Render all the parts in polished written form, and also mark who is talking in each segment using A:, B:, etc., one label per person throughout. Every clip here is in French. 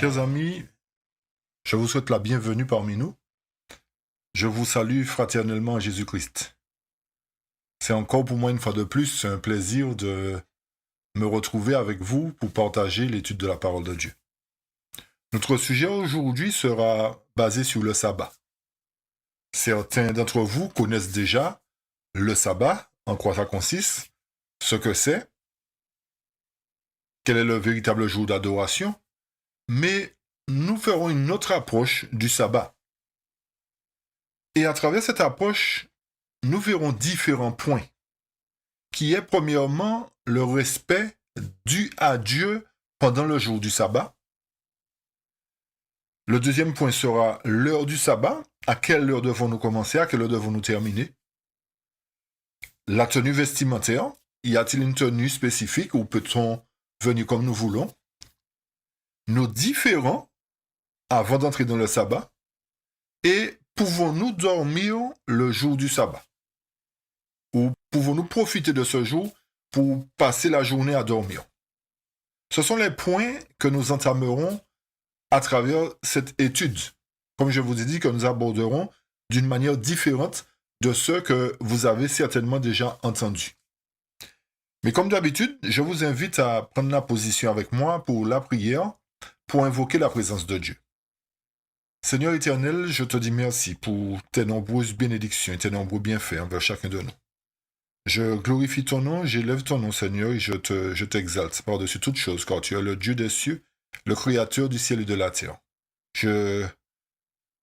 A: Chers amis, je vous souhaite la bienvenue parmi nous. Je vous salue fraternellement en Jésus-Christ. C'est encore pour moi une fois de plus un plaisir de me retrouver avec vous pour partager l'étude de la parole de Dieu. Notre sujet aujourd'hui sera basé sur le sabbat. Certains d'entre vous connaissent déjà le sabbat, en quoi ça consiste, ce que c'est, quel est le véritable jour d'adoration, mais nous ferons une autre approche du sabbat. Et à travers cette approche, nous verrons différents points, qui est premièrement le respect dû à Dieu pendant le jour du sabbat. Le deuxième point sera l'heure du sabbat. À quelle heure devons-nous commencer? À quelle heure devons-nous terminer? La tenue vestimentaire. Y a-t-il une tenue spécifique ou peut-on venir comme nous voulons? Nos différends avant d'entrer dans le sabbat. Et pouvons-nous dormir le jour du sabbat? Ou pouvons-nous profiter de ce jour pour passer la journée à dormir? Ce sont les points que nous entamerons à travers cette étude. Comme je vous ai dit, que nous aborderons d'une manière différente de ce que vous avez certainement déjà entendu. Mais comme d'habitude, je vous invite à prendre la position avec moi pour la prière, pour invoquer la présence de Dieu. Seigneur éternel, je te dis merci pour tes nombreuses bénédictions et tes nombreux bienfaits envers chacun de nous. Je glorifie ton nom, j'élève ton nom, Seigneur, et je t'exalte par-dessus toute chose, car tu es le Dieu des cieux, le Créateur du ciel et de la terre. Je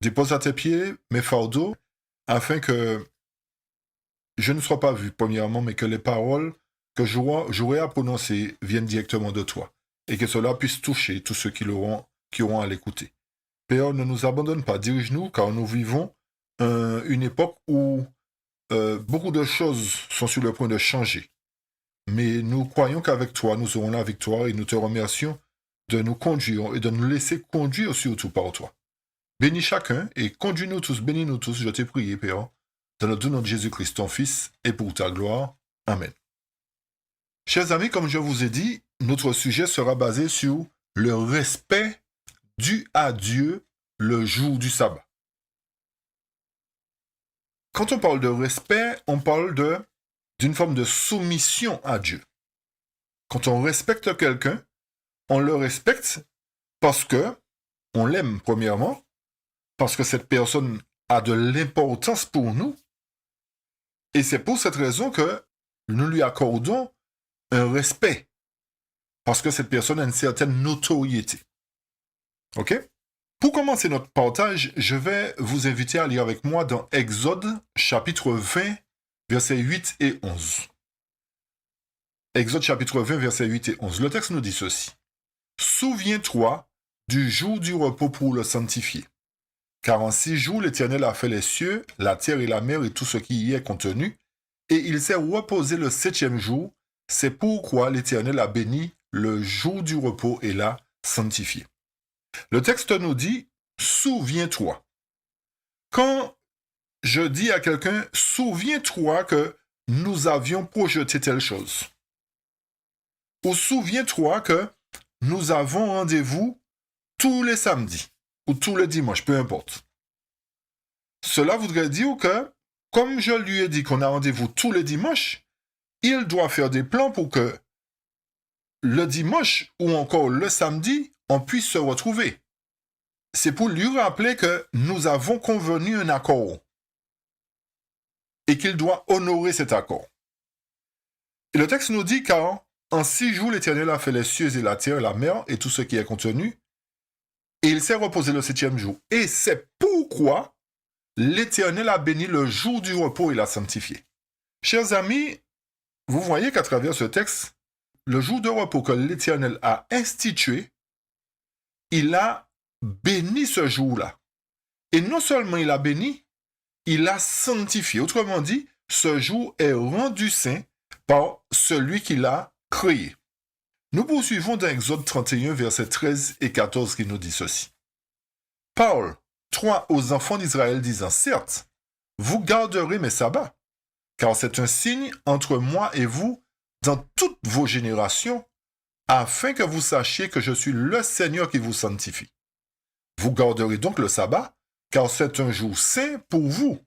A: dépose à tes pieds mes fardeaux, afin que je ne sois pas vu, premièrement, mais que les paroles que j'aurai à prononcer viennent directement de toi, et que cela puisse toucher tous ceux qui auront à l'écouter. Père, ne nous abandonne pas, dirige-nous, car nous vivons une époque où beaucoup de choses sont sur le point de changer. Mais nous croyons qu'avec toi, nous aurons la victoire et nous te remercions de nous conduire et de nous laisser conduire surtout par toi. Bénis chacun et conduis-nous tous, bénis-nous tous, je t'ai prié, Père, dans le nom de Jésus-Christ, ton Fils, et pour ta gloire. Amen. Chers amis, comme je vous ai dit, notre sujet sera basé sur le respect dû à Dieu le jour du sabbat. Quand on parle de respect, on parle d'une forme de soumission à Dieu. Quand on respecte quelqu'un, on le respecte parce que on l'aime premièrement, parce que cette personne a de l'importance pour nous, et c'est pour cette raison que nous lui accordons un respect, parce que cette personne a une certaine notoriété. OK? Pour commencer notre partage, je vais vous inviter à lire avec moi dans Exode, chapitre 20, versets 8 et 11. Exode, chapitre 20, versets 8 et 11. Le texte nous dit ceci. « Souviens-toi du jour du repos pour le sanctifier. Car en 6 jours, l'Éternel a fait les cieux, la terre et la mer et tout ce qui y est contenu, et il s'est reposé le 7e jour. C'est pourquoi l'Éternel a béni le jour du repos et l'a sanctifié. » Le texte nous dit « Souviens-toi ». Quand je dis à quelqu'un « Souviens-toi que nous avions projeté telle chose » ou « Souviens-toi que nous avons rendez-vous tous les samedis » ou tous les dimanches, peu importe. Cela voudrait dire que, comme je lui ai dit qu'on a rendez-vous tous les dimanches, il doit faire des plans pour que le dimanche ou encore le samedi, on puisse se retrouver. C'est pour lui rappeler que nous avons convenu un accord et qu'il doit honorer cet accord. Et le texte nous dit car en 6 jours, l'Éternel a fait les cieux et la terre, la mer et tout ce qui est contenu, et il s'est reposé le 7e jour. Et c'est pourquoi l'Éternel a béni le jour du repos et l'a sanctifié. Chers amis, vous voyez qu'à travers ce texte, le jour de repos que l'Éternel a institué, il a béni ce jour-là. Et non seulement il a béni, il a sanctifié. Autrement dit, ce jour est rendu saint par celui qui l'a créé. Nous poursuivons dans Exode 31, versets 13 et 14 qui nous dit ceci. Parle, toi, aux enfants d'Israël, disant, certes, vous garderez mes sabbats, car c'est un signe entre moi et vous dans toutes vos générations, afin que vous sachiez que je suis le Seigneur qui vous sanctifie. Vous garderez donc le sabbat, car c'est un jour saint pour vous.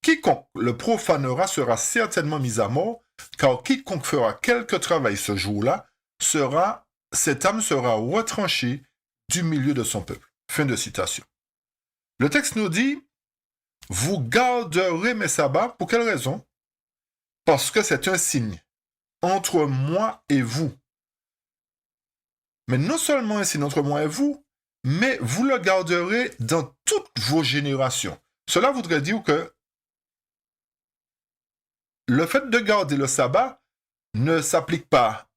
A: Quiconque le profanera sera certainement mis à mort, car quiconque fera quelque travail ce jour-là, cette âme sera retranchée du milieu de son peuple. Fin de citation. Le texte nous dit, vous garderez mes sabbats, pour quelle raison? Parce que c'est un signe entre moi et vous. Mais non seulement un signe entre moi et vous, mais vous le garderez dans toutes vos générations. Cela voudrait dire que le fait de garder le sabbat ne s'applique pas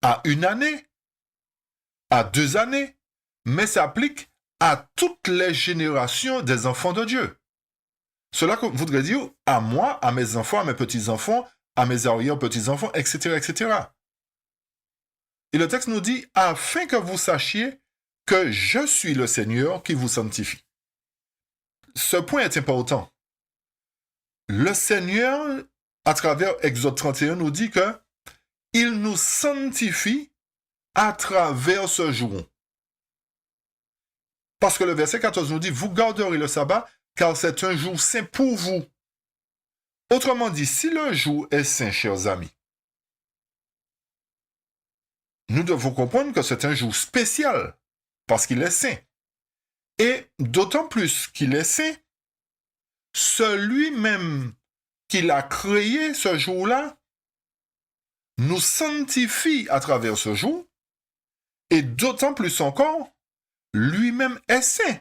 A: à une année, à 2 années, mais s'applique à toutes les générations des enfants de Dieu. Cela voudrait dire à moi, à mes enfants, à mes petits-enfants, à mes arrière-petits-enfants, etc., etc. Et le texte nous dit, afin que vous sachiez que je suis le Seigneur qui vous sanctifie. Ce point est important. Le Seigneur, à travers Exode 31, nous dit que il nous sanctifie à travers ce jour. Parce que le verset 14 nous dit, vous garderez le sabbat, car c'est un jour saint pour vous. Autrement dit, si le jour est saint, chers amis, nous devons comprendre que c'est un jour spécial, parce qu'il est saint. Et d'autant plus qu'il est saint, celui-même qui l'a créé ce jour-là, nous sanctifie à travers ce jour, et d'autant plus encore, lui-même est saint,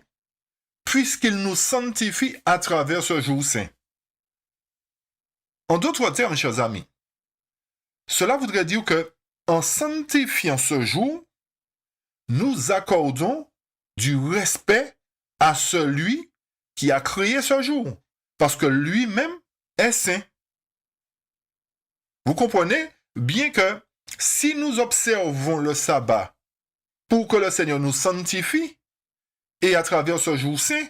A: puisqu'il nous sanctifie à travers ce jour saint. En d'autres termes, chers amis, cela voudrait dire que, en sanctifiant ce jour, nous accordons du respect à celui qui a créé ce jour, parce que lui-même est saint. Vous comprenez? Bien que si nous observons le sabbat pour que le Seigneur nous sanctifie, et à travers ce jour saint,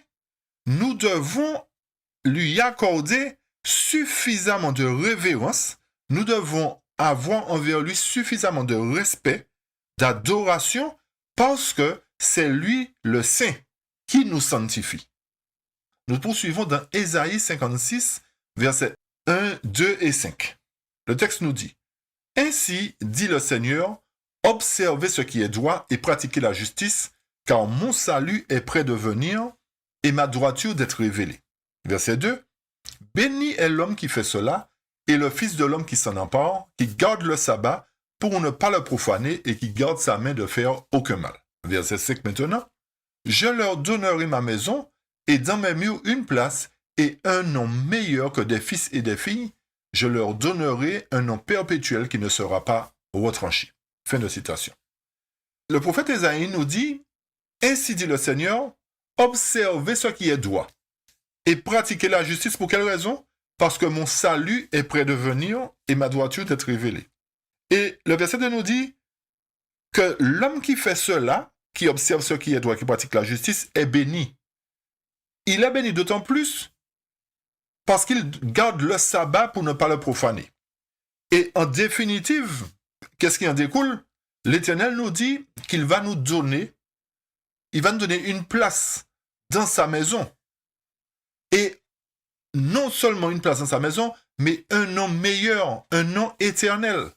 A: nous devons lui accorder suffisamment de révérence, nous devons avoir envers lui suffisamment de respect, d'adoration, parce que c'est lui le saint qui nous sanctifie. Nous poursuivons dans Ésaïe 56, versets 1, 2 et 5. Le texte nous dit, « Ainsi dit le Seigneur, observez ce qui est droit et pratiquez la justice, car mon salut est près de venir et ma droiture d'être révélée. » Verset 2. « Béni est l'homme qui fait cela, et le Fils de l'homme qui s'en empare, qui garde le sabbat pour ne pas le profaner et qui garde sa main de faire aucun mal. » Verset 5 maintenant. « Je leur donnerai ma maison, et dans mes murs une place, et un nom meilleur que des fils et des filles. Je leur donnerai un nom perpétuel qui ne sera pas retranché. » Fin de citation. Le prophète Ésaïe nous dit, « Ainsi dit le Seigneur, observez ce qui est droit, et pratiquez la justice. Pour quelle raison? Parce que mon salut est près de venir, et ma droiture d'être révélée. » Et le verset 2 nous dit que l'homme qui fait cela, qui observe ce qui est droit, qui pratique la justice, est béni. Il est béni d'autant plus parce qu'il garde le sabbat pour ne pas le profaner. Et en définitive, qu'est-ce qui en découle? L'Éternel nous dit qu'il va nous donner, il va nous donner une place dans sa maison. Et non seulement une place dans sa maison, mais un nom meilleur, un nom éternel.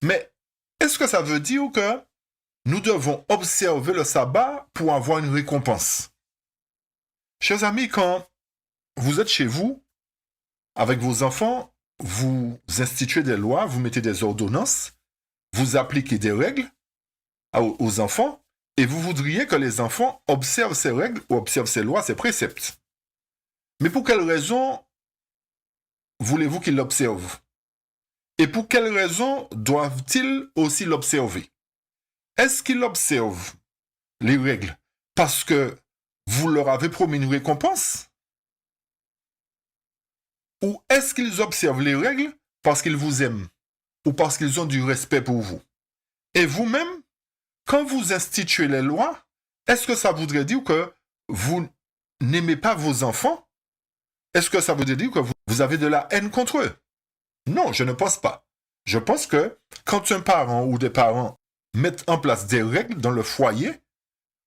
A: Mais est-ce que ça veut dire que nous devons observer le sabbat pour avoir une récompense? Chers amis, quand vous êtes chez vous, avec vos enfants, vous instituez des lois, vous mettez des ordonnances, vous appliquez des règles aux enfants, et vous voudriez que les enfants observent ces règles, ou observent ces lois, ces préceptes. Mais pour quelle raison voulez-vous qu'ils l'observent? Et pour quelle raison doivent-ils aussi l'observer? Est-ce qu'ils observent les règles parce que vous leur avez promis une récompense? Ou est-ce qu'ils observent les règles parce qu'ils vous aiment ou parce qu'ils ont du respect pour vous? Et vous-même, quand vous instituez les lois, est-ce que ça voudrait dire que vous n'aimez pas vos enfants? Est-ce que ça voudrait dire que vous avez de la haine contre eux? Non, je ne pense pas. Je pense que quand un parent ou des parents mettent en place des règles dans le foyer,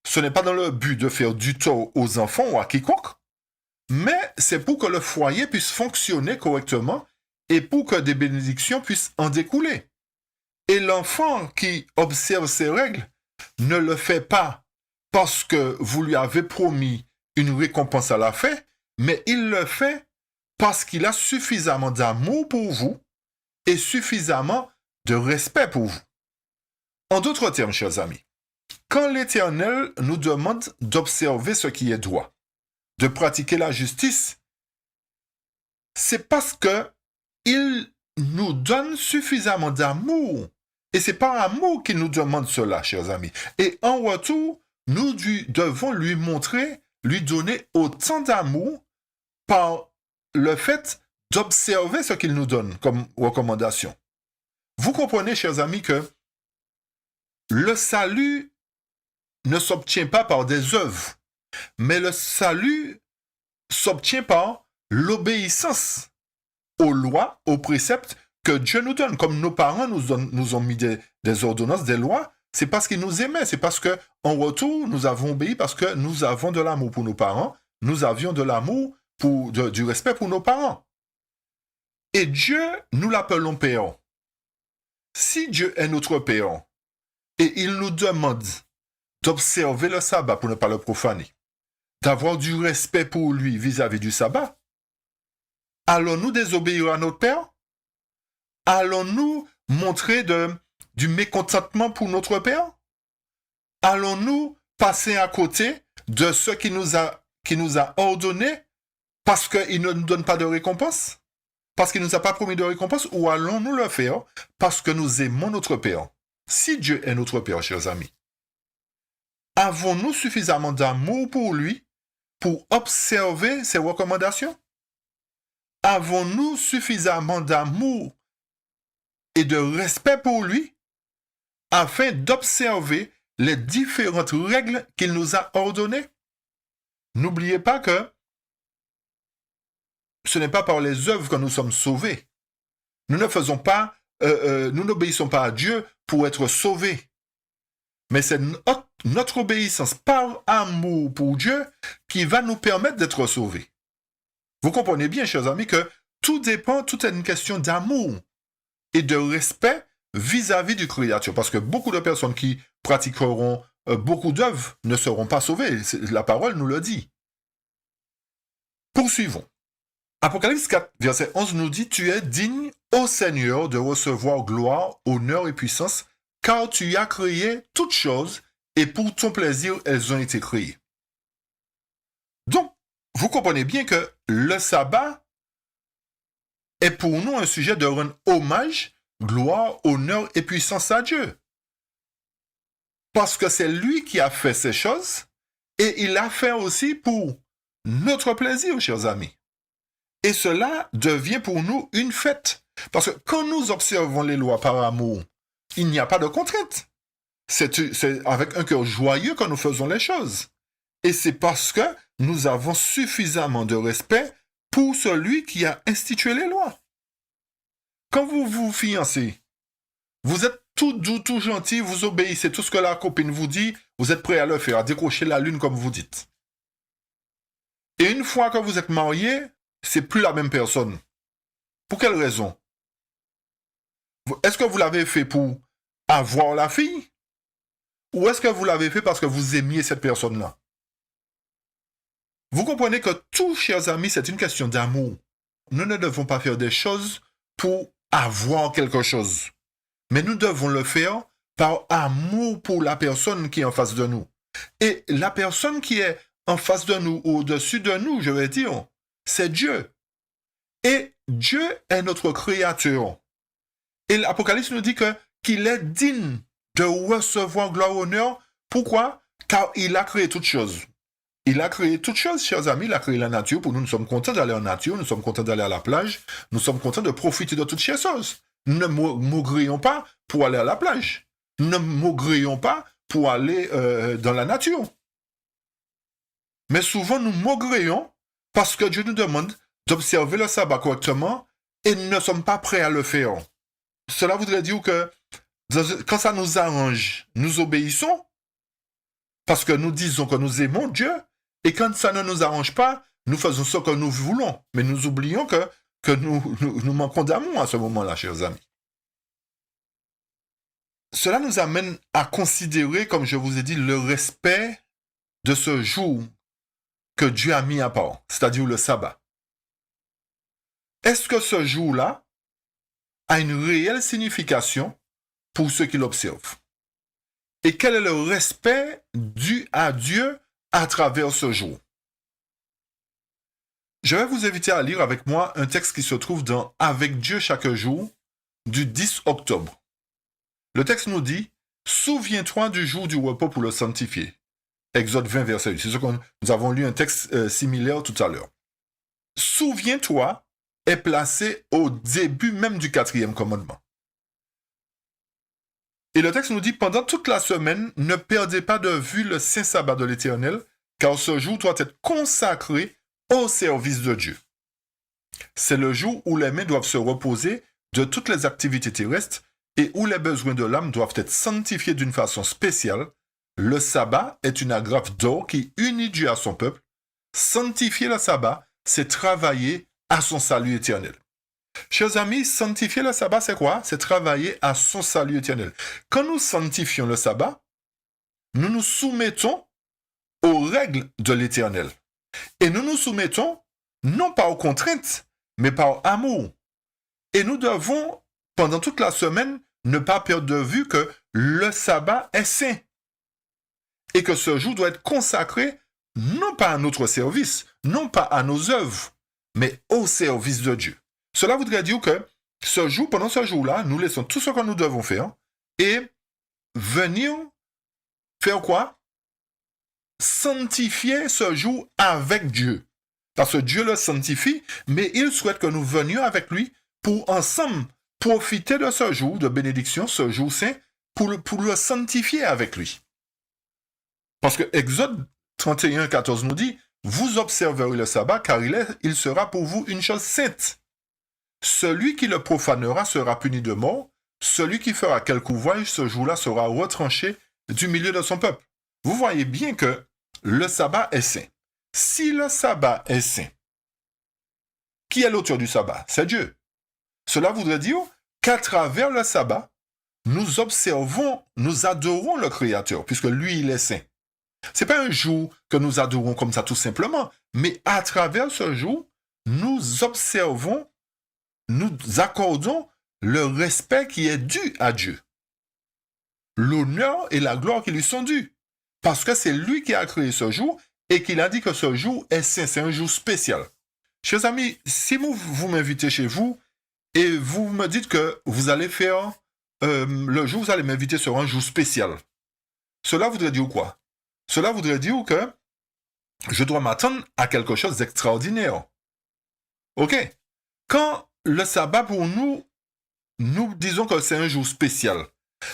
A: ce n'est pas dans le but de faire du tort aux enfants ou à quiconque, mais c'est pour que le foyer puisse fonctionner correctement et pour que des bénédictions puissent en découler. Et l'enfant qui observe ces règles ne le fait pas parce que vous lui avez promis une récompense à la fin, mais il le fait parce qu'il a suffisamment d'amour pour vous et suffisamment de respect pour vous. En d'autres termes, chers amis, quand l'Éternel nous demande d'observer ce qui est droit, de pratiquer la justice, c'est parce que il nous donne suffisamment d'amour. Et c'est par amour qu'il nous demande cela, chers amis. Et en retour, nous devons lui montrer, lui donner autant d'amour par le fait d'observer ce qu'il nous donne comme recommandation. Vous comprenez, chers amis, que le salut ne s'obtient pas par des œuvres, mais le salut s'obtient par l'obéissance aux lois, aux préceptes que Dieu nous donne. Comme nos parents nous ont mis des ordonnances, des lois, c'est parce qu'ils nous aimaient, c'est parce qu'en retour, nous avons obéi parce que nous avons de l'amour pour nos parents, nous avions de l'amour, du respect pour nos parents. Et Dieu, nous l'appelons Père. Si Dieu est notre Père, et il nous demande d'observer le sabbat pour ne pas le profaner, d'avoir du respect pour lui vis-à-vis du sabbat, allons-nous désobéir à notre Père? Allons-nous montrer du mécontentement pour notre Père? Allons-nous passer à côté de ce qu'il nous a ordonné parce qu'il ne nous donne pas de récompense? Parce qu'il ne nous a pas promis de récompense? Ou allons-nous le faire parce que nous aimons notre Père? Si Dieu est notre Père, chers amis, avons-nous suffisamment d'amour pour lui pour observer ses recommandations? Avons-nous suffisamment d'amour et de respect pour lui afin d'observer les différentes règles qu'il nous a ordonnées? N'oubliez pas que ce n'est pas par les œuvres que nous sommes sauvés. Nous n'obéissons pas à Dieu pour être sauvés. Mais c'est notre obéissance par amour pour Dieu qui va nous permettre d'être sauvés. Vous comprenez bien, chers amis, que tout est une question d'amour et de respect vis-à-vis du Créateur. Parce que beaucoup de personnes qui pratiqueront beaucoup d'œuvres ne seront pas sauvées. La parole nous le dit. Poursuivons. Apocalypse 4, verset 11 nous dit « Tu es digne, ô Seigneur, de recevoir gloire, honneur et puissance, car tu as créé toutes choses, et pour ton plaisir, elles ont été créées. » Donc, vous comprenez bien que le sabbat est pour nous un sujet de rendre hommage, gloire, honneur et puissance à Dieu. Parce que c'est lui qui a fait ces choses, et il l'a fait aussi pour notre plaisir, chers amis. Et cela devient pour nous une fête. Parce que quand nous observons les lois par amour, il n'y a pas de contrainte. C'est avec un cœur joyeux que nous faisons les choses. Et c'est parce que nous avons suffisamment de respect pour celui qui a institué les lois. Quand vous vous fiancez, vous êtes tout doux, tout gentil, vous obéissez tout ce que la copine vous dit, vous êtes prêt à le faire, à décrocher la lune comme vous dites. Et une fois que vous êtes marié, c'est plus la même personne. Pour quelle raison? Est-ce que vous l'avez fait pour avoir la fille? Ou est-ce que vous l'avez fait parce que vous aimiez cette personne-là? Vous comprenez que tout, chers amis, c'est une question d'amour. Nous ne devons pas faire des choses pour avoir quelque chose. Mais nous devons le faire par amour pour la personne qui est en face de nous. Et la personne qui est en face de nous, au-dessus de nous, je vais dire, c'est Dieu. Et Dieu est notre créateur. Et l'Apocalypse nous dit qu'il est digne de recevoir gloire et honneur. Pourquoi? Car il a créé toutes choses. Il a créé toutes choses, chers amis. Il a créé la nature. Pour nous, nous sommes contents d'aller en nature. Nous sommes contents d'aller à la plage. Nous sommes contents de profiter de toutes ces choses. Nous ne maugrions pas pour aller à la plage. Nous ne maugrions pas pour aller dans la nature. Mais souvent, nous maugrions parce que Dieu nous demande d'observer le sabbat correctement et nous ne sommes pas prêts à le faire. cela voudrait dire que quand ça nous arrange, nous obéissons, parce que nous disons que nous aimons Dieu, et quand ça ne nous arrange pas, nous faisons ce que nous voulons, mais nous oublions que nous manquons d'amour à ce moment-là, chers amis. Cela nous amène à considérer, comme je vous ai dit, le respect de ce jour que Dieu a mis à part, c'est-à-dire le sabbat. Est-ce que ce jour-là a une réelle signification pour ceux qui l'observent? Et quel est le respect dû à Dieu à travers ce jour? Je vais vous inviter à lire avec moi un texte qui se trouve dans Avec Dieu chaque jour du 10 octobre. Le texte nous dit « Souviens-toi du jour du repos pour le sanctifier ». Exode 20, verset 8. C'est ce que nous avons lu un texte similaire tout à l'heure. « Souviens-toi » est placé au début même du 4e commandement. Et le texte nous dit « Pendant toute la semaine, ne perdez pas de vue le saint sabbat de l'Éternel, car ce jour doit être consacré au service de Dieu. C'est le jour où les mains doivent se reposer de toutes les activités terrestres et où les besoins de l'âme doivent être sanctifiés d'une façon spéciale. Le sabbat est une agrafe d'or qui unit Dieu à son peuple. Sanctifier le sabbat, c'est travailler à son salut éternel. » Chers amis, sanctifier le sabbat, c'est quoi? C'est travailler à son salut éternel. Quand nous sanctifions le sabbat, nous nous soumettons aux règles de l'Éternel. Et nous nous soumettons non pas aux contraintes, mais par amour. Et nous devons, pendant toute la semaine, ne pas perdre de vue que le sabbat est saint. Et que ce jour doit être consacré non pas à notre service, non pas à nos œuvres, mais au service de Dieu. Cela voudrait dire que ce jour, pendant ce jour-là, nous laissons tout ce que nous devons faire et venir faire quoi? Sanctifier ce jour avec Dieu. Parce que Dieu le sanctifie, mais il souhaite que nous venions avec lui pour ensemble profiter de ce jour de bénédiction, ce jour saint, pour le sanctifier avec lui. Parce que Exode 31, 14 nous dit « Vous observerez le sabbat, car il sera pour vous une chose sainte. Celui qui le profanera sera puni de mort. Celui qui fera quelque ouvrage ce jour-là sera retranché du milieu de son peuple. » Vous voyez bien que le sabbat est saint. Si le sabbat est saint, qui est l'auteur du sabbat? C'est Dieu. Cela voudrait dire qu'à travers le sabbat, nous observons, nous adorons le Créateur, puisque lui, il est saint. Ce n'est pas un jour que nous adorons comme ça tout simplement, mais à travers ce jour, nous observons, nous accordons le respect qui est dû à Dieu. L'honneur et la gloire qui lui sont dus. Parce que c'est lui qui a créé ce jour et qu'il a dit que ce jour est saint, c'est un jour spécial. Chers amis, si vous m'invitez chez vous et vous me dites que vous allez faire, le jour où vous allez m'inviter sur un jour spécial, cela voudrait dire quoi? Cela voudrait dire que je dois m'attendre à quelque chose d'extraordinaire. Ok? Quand le sabbat pour nous disons que c'est un jour spécial,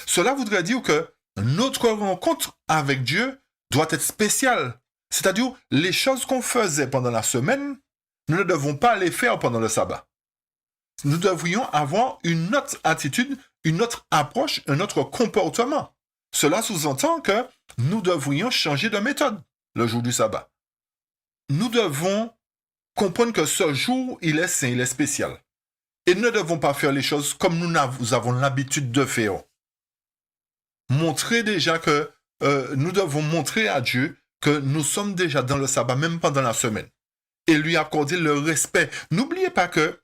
A: cela voudrait dire que notre rencontre avec Dieu doit être spéciale. C'est-à-dire, les choses qu'on faisait pendant la semaine, nous ne devons pas les faire pendant le sabbat. Nous devrions avoir une autre attitude, une autre approche, un autre comportement. Cela sous-entend que nous devrions changer de méthode le jour du sabbat. Nous devons comprendre que ce jour, il est saint, il est spécial. Et nous ne devons pas faire les choses comme nous avons l'habitude de faire. Montrer déjà que nous devons montrer à Dieu que nous sommes déjà dans le sabbat, même pendant la semaine. Et lui accorder le respect. N'oubliez pas que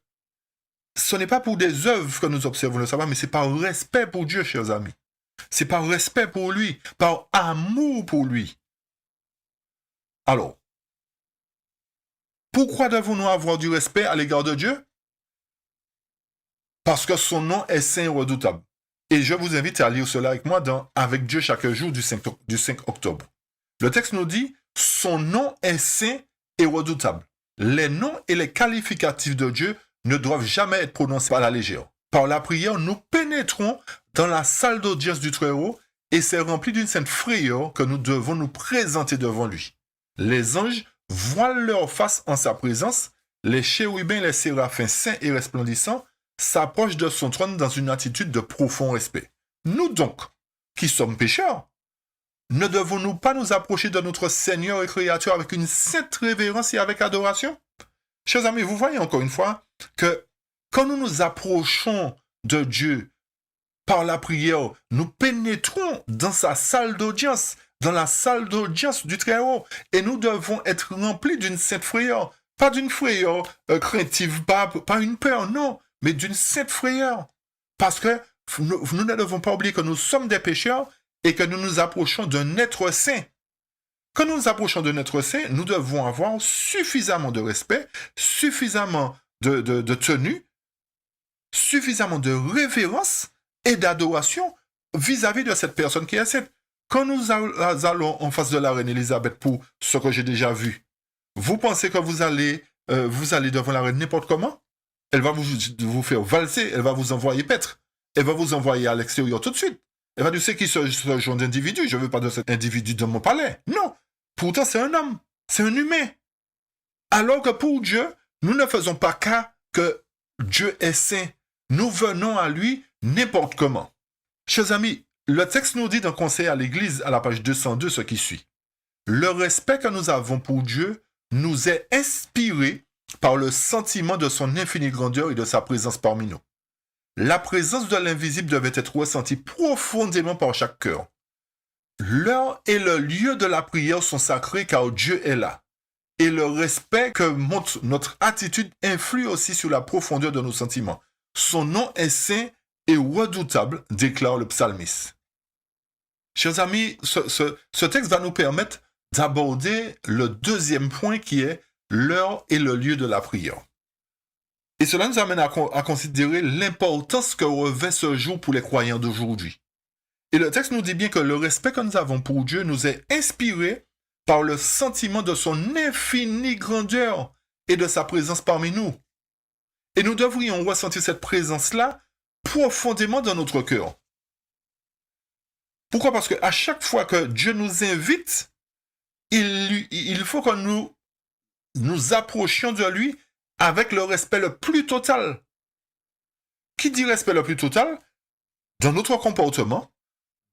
A: ce n'est pas pour des œuvres que nous observons le sabbat, mais c'est par respect pour Dieu, chers amis. C'est par respect pour lui, par amour pour lui. Alors, pourquoi devons-nous avoir du respect à l'égard de Dieu? Parce que son nom est saint et redoutable. Et je vous invite à lire cela avec moi dans Avec Dieu chaque jour du 5 octobre. Le texte nous dit « Son nom est saint et redoutable ». Les noms et les qualificatifs de Dieu ne doivent jamais être prononcés à la légère. Par la prière, nous pénétrons dans la salle d'audience du Très-Haut et c'est rempli d'une sainte frayeur que nous devons nous présenter devant lui. Les anges voilent leur face en sa présence, les chérubins et les séraphins saints et resplendissants s'approche de son trône dans une attitude de profond respect. Nous donc, qui sommes pécheurs, ne devons-nous pas nous approcher de notre Seigneur et Créateur avec une sainte révérence et avec adoration? Chers amis, vous voyez encore une fois que quand nous nous approchons de Dieu par la prière, nous pénétrons dans sa salle d'audience, dans la salle d'audience du Très-Haut, et nous devons être remplis d'une sainte frayeur, pas d'une frayeur craintive, pas une peur, non, mais d'une sainte frayeur. Parce que nous ne devons pas oublier que nous sommes des pécheurs et que nous nous approchons d'un être saint. Quand nous nous approchons d'un être saint, nous devons avoir suffisamment de respect, suffisamment de tenue, suffisamment de révérence et d'adoration vis-à-vis de cette personne qui est sainte. Quand nous allons en face de la reine Élisabeth pour ce que j'ai déjà vu, vous pensez que vous allez devant la reine n'importe comment? Elle va vous faire valser, elle va vous envoyer paître, elle va vous envoyer à l'extérieur tout de suite. Elle va dire, c'est qui ce genre d'individu? Je ne veux pas de cet individu dans mon palais. Non. Pourtant, c'est un homme. C'est un humain. Alors que pour Dieu, nous ne faisons pas cas que Dieu est saint. Nous venons à lui n'importe comment. Chers amis, le texte nous dit dans Conseil à l'Église, à la page 202, ce qui suit. Le respect que nous avons pour Dieu nous est inspiré par le sentiment de son infinie grandeur et de sa présence parmi nous. La présence de l'invisible devait être ressentie profondément par chaque cœur. L'heure et le lieu de la prière sont sacrés car Dieu est là. Et le respect que montre notre attitude influe aussi sur la profondeur de nos sentiments. Son nom est saint et redoutable, déclare le psalmiste. Chers amis, ce texte va nous permettre d'aborder le deuxième point qui est l'heure et le lieu de la prière. Et cela nous amène à considérer l'importance que revêt ce jour pour les croyants d'aujourd'hui. Et le texte nous dit bien que le respect que nous avons pour Dieu nous est inspiré par le sentiment de son infinie grandeur et de sa présence parmi nous. Et nous devrions ressentir cette présence-là profondément dans notre cœur. Pourquoi? Parce qu'à chaque fois que Dieu nous invite, il faut que nous approchions de lui avec le respect le plus total. Qui dit respect le plus total? Dans notre comportement,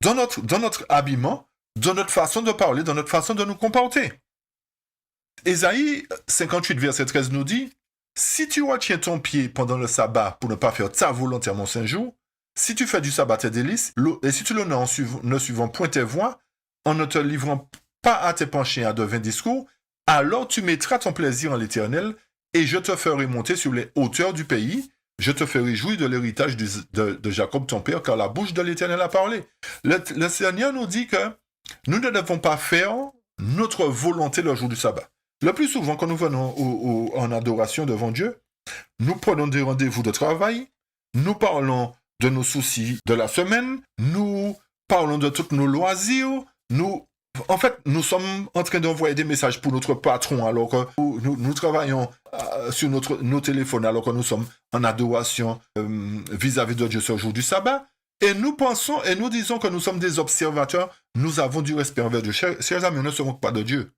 A: dans notre habillement, dans notre façon de parler, dans notre façon de nous comporter. Ésaïe 58, verset 13 nous dit, « Si tu retiens ton pied pendant le sabbat pour ne pas faire ta volonté à mon saint jour, si tu fais du sabbat tes délices, et si tu l'honores ne suivant point tes voies, en ne te livrant pas à tes penchants à de vains discours, alors tu mettras ton plaisir en l'Éternel, et je te ferai monter sur les hauteurs du pays, je te ferai jouir de l'héritage de Jacob ton père, car la bouche de l'Éternel a parlé. » Le Seigneur nous dit que nous ne devons pas faire notre volonté le jour du sabbat. Le plus souvent, quand nous venons en adoration devant Dieu, nous prenons des rendez-vous de travail, nous parlons de nos soucis de la semaine, nous parlons de tous nos loisirs, en fait, nous sommes en train d'envoyer des messages pour notre patron alors que nous travaillons sur nos téléphones alors que nous sommes en adoration vis-à-vis de Dieu ce jour du sabbat. Et nous pensons et nous disons que nous sommes des observateurs, nous avons du respect envers Dieu. Chers amis, on ne se moque pas de Dieu.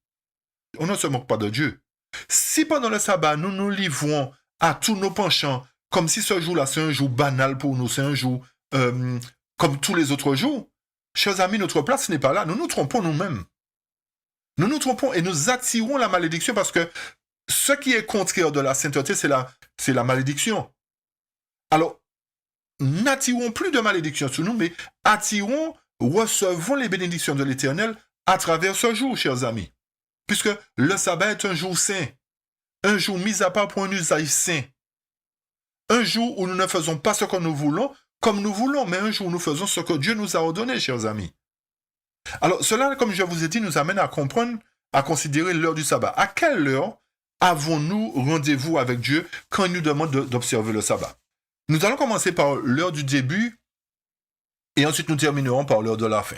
A: On ne se moque pas de Dieu. Si pendant le sabbat, nous nous livrons à tous nos penchants, comme si ce jour-là, c'est un jour banal pour nous, c'est un jour comme tous les autres jours, chers amis, notre place n'est pas là. Nous nous trompons nous-mêmes. Nous nous trompons et nous attirons la malédiction parce que ce qui est contraire de la sainteté, c'est la malédiction. Alors, n'attirons plus de malédiction sur nous, mais recevons les bénédictions de l'Éternel à travers ce jour, chers amis. Puisque le sabbat est un jour saint, un jour mis à part pour un usage saint. Un jour où nous ne faisons pas ce que nous voulons, comme nous voulons, mais un jour où nous faisons ce que Dieu nous a ordonné, chers amis. Alors, cela, comme je vous ai dit, nous amène à comprendre, à considérer l'heure du sabbat. À quelle heure avons-nous rendez-vous avec Dieu quand il nous demande d'observer le sabbat? Nous allons commencer par l'heure du début et ensuite nous terminerons par l'heure de la fin.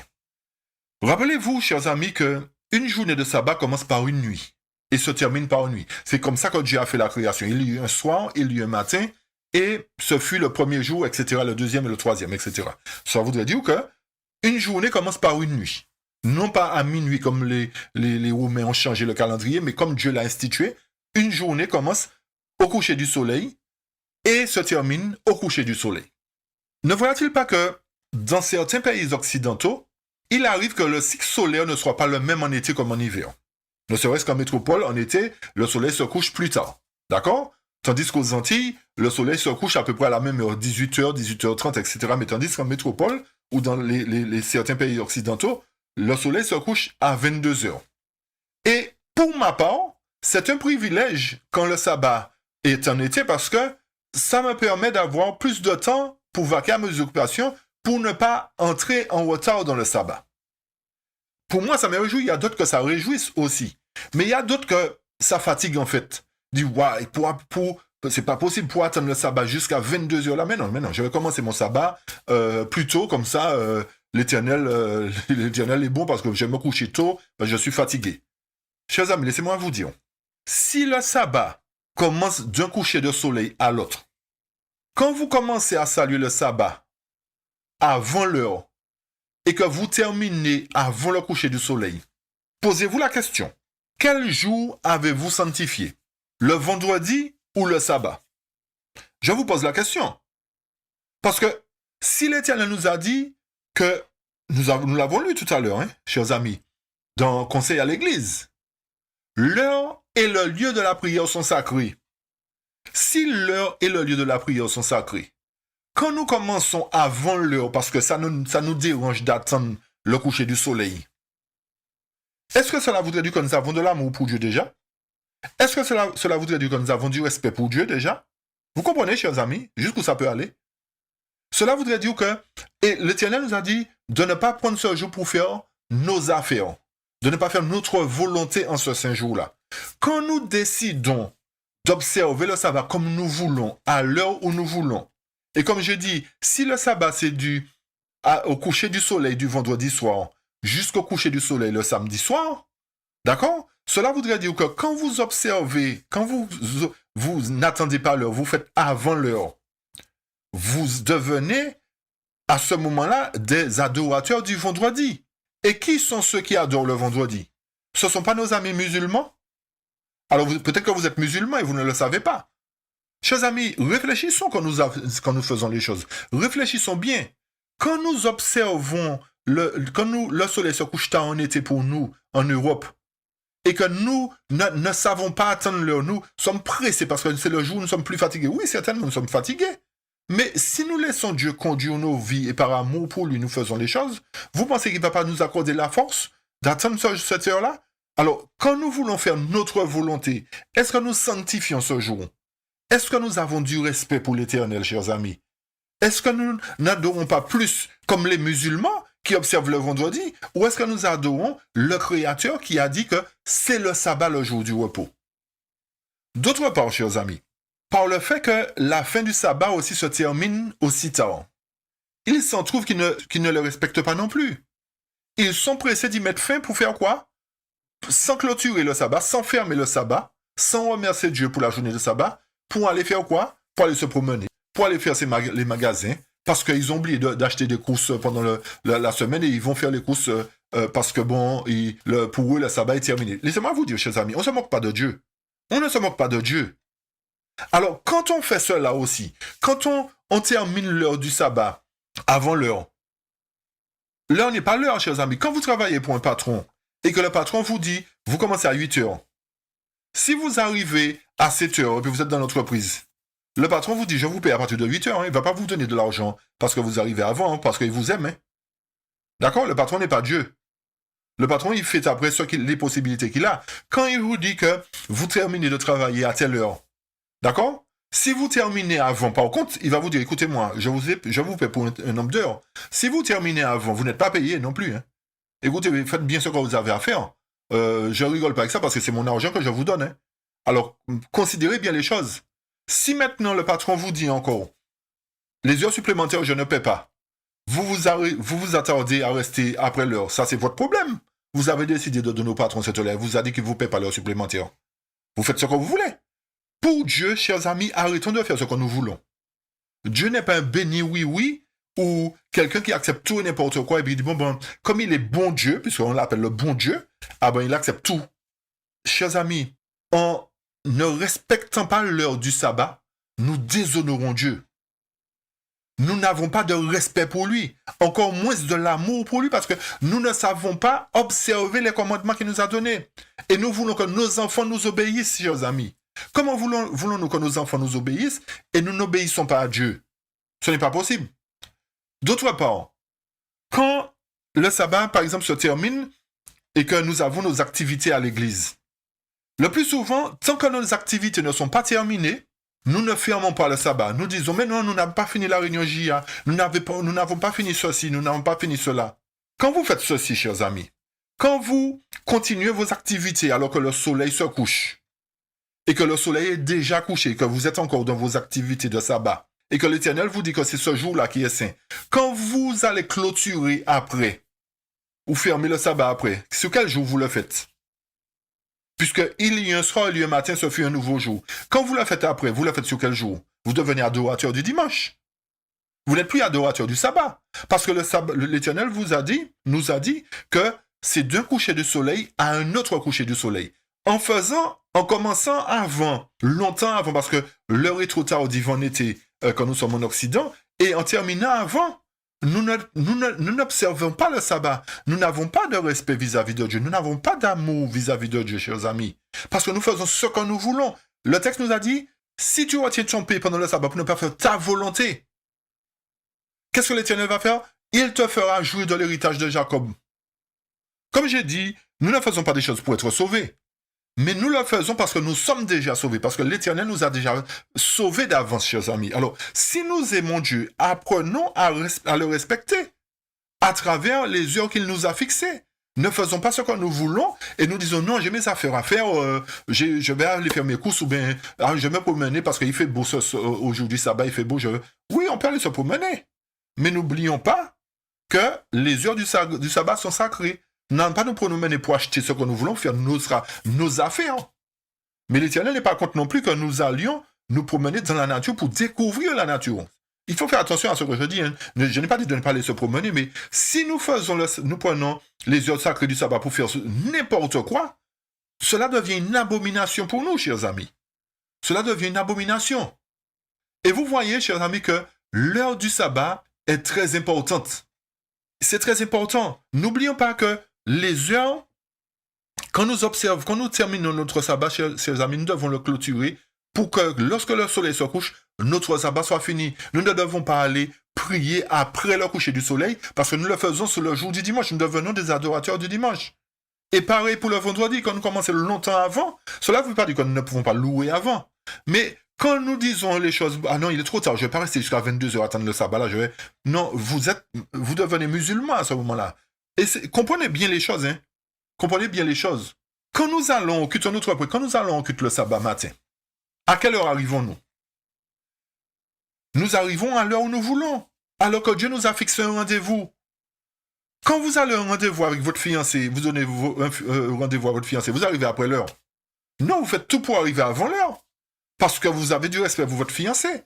A: Rappelez-vous, chers amis, qu'une journée de sabbat commence par une nuit et se termine par une nuit. C'est comme ça que Dieu a fait la création. Il y a eu un soir, il y a eu un matin, et ce fut le premier jour, etc., le deuxième et le troisième, etc. Ça voudrait dire qu'une journée commence par une nuit. Non pas à minuit comme les Romains ont changé le calendrier, mais comme Dieu l'a institué, une journée commence au coucher du soleil, et se termine au coucher du soleil. Ne voilà-t-il pas que dans certains pays occidentaux, il arrive que le cycle solaire ne soit pas le même en été comme en hiver. Ne serait-ce qu'en métropole, en été, le soleil se couche plus tard. D'accord? Tandis qu'aux Antilles, le soleil se couche à peu près à la même heure, 18h, 18h30, etc. Mais tandis qu'en métropole, ou dans certains pays occidentaux, le soleil se couche à 22h. Et pour ma part, c'est un privilège quand le sabbat est en été parce que ça me permet d'avoir plus de temps pour vaquer à mes occupations pour ne pas entrer en retard dans le sabbat. Pour moi, ça me réjouit. Il y a d'autres que ça réjouisse aussi. Mais il y a d'autres que ça fatigue en fait. Dit, ouais, c'est pas possible pour attendre le sabbat jusqu'à 22h là. Mais non, je vais commencer mon sabbat plus tôt, comme ça, l'Éternel est bon parce que je vais me coucher tôt, je suis fatigué. Chers amis, laissez-moi vous dire, si le sabbat commence d'un coucher de soleil à l'autre, quand vous commencez à saluer le sabbat avant l'heure et que vous terminez avant le coucher du soleil, posez-vous la question, quel jour avez-vous sanctifié? Le vendredi ou le sabbat? Je vous pose la question. Parce que si l'Éternel nous a dit que, nous l'avons lu tout à l'heure, chers amis, dans Conseil à l'Église, l'heure et le lieu de la prière sont sacrés. Si l'heure et le lieu de la prière sont sacrés, quand nous commençons avant l'heure, parce que ça nous dérange d'attendre le coucher du soleil, est-ce que cela voudrait dire que nous avons de l'amour pour Dieu déjà? Est-ce que cela voudrait dire que nous avons du respect pour Dieu déjà? Vous comprenez, chers amis, jusqu'où ça peut aller? Cela voudrait dire que, et l'Éternel nous a dit de ne pas prendre ce jour pour faire nos affaires, de ne pas faire notre volonté en ce saint jour-là. Quand nous décidons d'observer le sabbat comme nous voulons, à l'heure où nous voulons, et comme je dis, si le sabbat c'est au coucher du soleil du vendredi soir jusqu'au coucher du soleil le samedi soir, d'accord? Cela voudrait dire que quand vous observez, quand vous n'attendez pas l'heure, vous faites avant l'heure, vous devenez à ce moment-là des adorateurs du vendredi. Et qui sont ceux qui adorent le vendredi? Ce ne sont pas nos amis musulmans? Alors peut-être que vous êtes musulmans et vous ne le savez pas. Chers amis, réfléchissons quand nous faisons les choses. Réfléchissons bien. Quand nous observons, quand le soleil se couche tard en été pour nous, en Europe, et que nous ne savons pas attendre l'heure, nous sommes pressés parce que c'est le jour où nous sommes plus fatigués. Oui, certainement, nous sommes fatigués. Mais si nous laissons Dieu conduire nos vies et par amour pour lui, nous faisons les choses, vous pensez qu'il ne va pas nous accorder la force d'attendre cette heure-là? Alors, quand nous voulons faire notre volonté, est-ce que nous sanctifions ce jour? Est-ce que nous avons du respect pour l'Éternel, chers amis? Est-ce que nous n'adorons pas plus comme les musulmans qui observent le vendredi? Ou est-ce que nous adorons le Créateur qui a dit que c'est le sabbat le jour du repos? D'autre part, chers amis, par le fait que la fin du sabbat aussi se termine aussi tard, il s'en trouve qui ne le respectent pas non plus. Ils sont pressés d'y mettre fin pour faire quoi? Sans clôturer le sabbat, sans fermer le sabbat, sans remercier Dieu pour la journée de sabbat, pour aller faire quoi? Pour aller se promener, pour aller faire les magasins, parce qu'ils ont oublié d'acheter des courses pendant la semaine et ils vont faire les courses parce que pour eux, le sabbat est terminé. Laissez-moi vous dire, chers amis, on ne se moque pas de Dieu. On ne se moque pas de Dieu. Alors, quand on fait cela aussi, quand on termine l'heure du sabbat avant l'heure n'est pas l'heure, chers amis. Quand vous travaillez pour un patron et que le patron vous dit, vous commencez à 8 heures, si vous arrivez à 7 heures et puis vous êtes dans l'entreprise, le patron vous dit, je vous paye à partir de 8 heures, il ne va pas vous donner de l'argent parce que vous arrivez avant, parce qu'il vous aime. D'accord? Le patron n'est pas Dieu. Le patron, il fait après les possibilités qu'il a. Quand il vous dit que vous terminez de travailler à telle heure, d'accord? Si vous terminez avant, par contre, il va vous dire, écoutez-moi, je vous paie pour un nombre d'heures. Si vous terminez avant, vous n'êtes pas payé non plus. Écoutez, faites bien ce que vous avez à faire. Je rigole pas avec ça parce que c'est mon argent que je vous donne. Alors, considérez bien les choses. Si maintenant le patron vous dit encore, les heures supplémentaires, je ne paie pas, vous vous attardez à rester après l'heure, ça c'est votre problème. Vous avez décidé de donner au patron cette heure, vous a dit qu'il ne vous paie pas l'heure supplémentaire. Vous faites ce que vous voulez. Pour Dieu, chers amis, arrêtons de faire ce que nous voulons. Dieu n'est pas un béni oui-oui ou quelqu'un qui accepte tout et n'importe quoi et puis il dit, bon, comme il est bon Dieu, puisqu'on l'appelle le bon Dieu, il accepte tout. Chers amis, en ne respectant pas l'heure du sabbat, nous déshonorons Dieu. Nous n'avons pas de respect pour lui, encore moins de l'amour pour lui, parce que nous ne savons pas observer les commandements qu'il nous a donnés. Et nous voulons que nos enfants nous obéissent, chers amis. Comment voulons-nous que nos enfants nous obéissent et nous n'obéissons pas à Dieu? Ce n'est pas possible. D'autre part, quand le sabbat, par exemple, se termine et que nous avons nos activités à l'église, le plus souvent, tant que nos activités ne sont pas terminées, nous ne fermons pas le sabbat. Nous disons, mais non, nous n'avons pas fini la réunion JA, nous n'avons pas fini ceci, nous n'avons pas fini cela. Quand vous faites ceci, chers amis, quand vous continuez vos activités alors que le soleil se couche, et que le soleil est déjà couché, que vous êtes encore dans vos activités de sabbat, et que l'Éternel vous dit que c'est ce jour-là qui est saint, quand vous allez clôturer après, ou fermer le sabbat après, sur quel jour vous le faites? Puisqu'il y a un soir, il y a un matin, ce fut un nouveau jour. Quand vous le faites après, vous le faites sur quel jour? Vous devenez adorateur du dimanche. Vous n'êtes plus adorateur du sabbat. Parce que l'Éternel nous a dit que c'est d'un coucher du soleil à un autre coucher du soleil. En commençant avant, longtemps avant, parce que l'heure est trop tardive en été quand nous sommes en Occident, et en terminant avant, nous n'observons pas le sabbat. Nous n'avons pas de respect vis-à-vis de Dieu. Nous n'avons pas d'amour vis-à-vis de Dieu, chers amis. Parce que nous faisons ce que nous voulons. Le texte nous a dit, si tu retiens ton pays pendant le sabbat pour ne pas faire ta volonté, qu'est-ce que l'Éternel va faire? Il te fera jouir de l'héritage de Jacob. Comme j'ai dit, nous ne faisons pas des choses pour être sauvés. Mais nous le faisons parce que nous sommes déjà sauvés, parce que l'Éternel nous a déjà sauvés d'avance, chers amis. Alors, si nous aimons Dieu, apprenons à le respecter à travers les heures qu'il nous a fixées. Ne faisons pas ce que nous voulons et nous disons non, j'ai mes affaires à faire, je vais aller faire mes courses ou bien je vais me promener parce qu'il fait beau aujourd'hui, sabbat, il fait beau. Oui, on peut aller se promener. Mais n'oublions pas que les heures du sabbat sont sacrées. Non, pas nous promener pour acheter ce que nous voulons faire, nos affaires. Mais l'Éternel n'est pas contre non plus que nous allions nous promener dans la nature pour découvrir la nature. Il faut faire attention à ce que je dis. Hein. Je n'ai pas dit de ne pas aller se promener, mais si nous prenons les heures sacrées du sabbat pour faire n'importe quoi, cela devient une abomination pour nous, chers amis. Cela devient une abomination. Et vous voyez, chers amis, que l'heure du sabbat est très importante. C'est très important. N'oublions pas que les heures, quand nous terminons notre sabbat, chers amis, nous devons le clôturer pour que lorsque le soleil se couche, notre sabbat soit fini. Nous ne devons pas aller prier après le coucher du soleil parce que nous le faisons sur le jour du dimanche. Nous devenons des adorateurs du dimanche. Et pareil pour le vendredi, quand nous commençons longtemps avant, cela ne veut pas dire que nous ne pouvons pas louer avant. Mais quand nous disons les choses, ah non, il est trop tard, je ne vais pas rester jusqu'à 22h à attendre le sabbat, là, non, vous devenez musulman à ce moment-là. Et comprenez bien les choses, hein. Comprenez bien les choses. Quand nous allons au culte, quand nous allons au culte le sabbat matin, à quelle heure arrivons-nous? Nous arrivons à l'heure où nous voulons, alors que Dieu nous a fixé un rendez-vous. Quand vous allez à un rendez-vous avec votre fiancé, vous donnez un rendez-vous à votre fiancé, vous arrivez après l'heure. Non, vous faites tout pour arriver avant l'heure. Parce que vous avez du respect pour votre fiancé.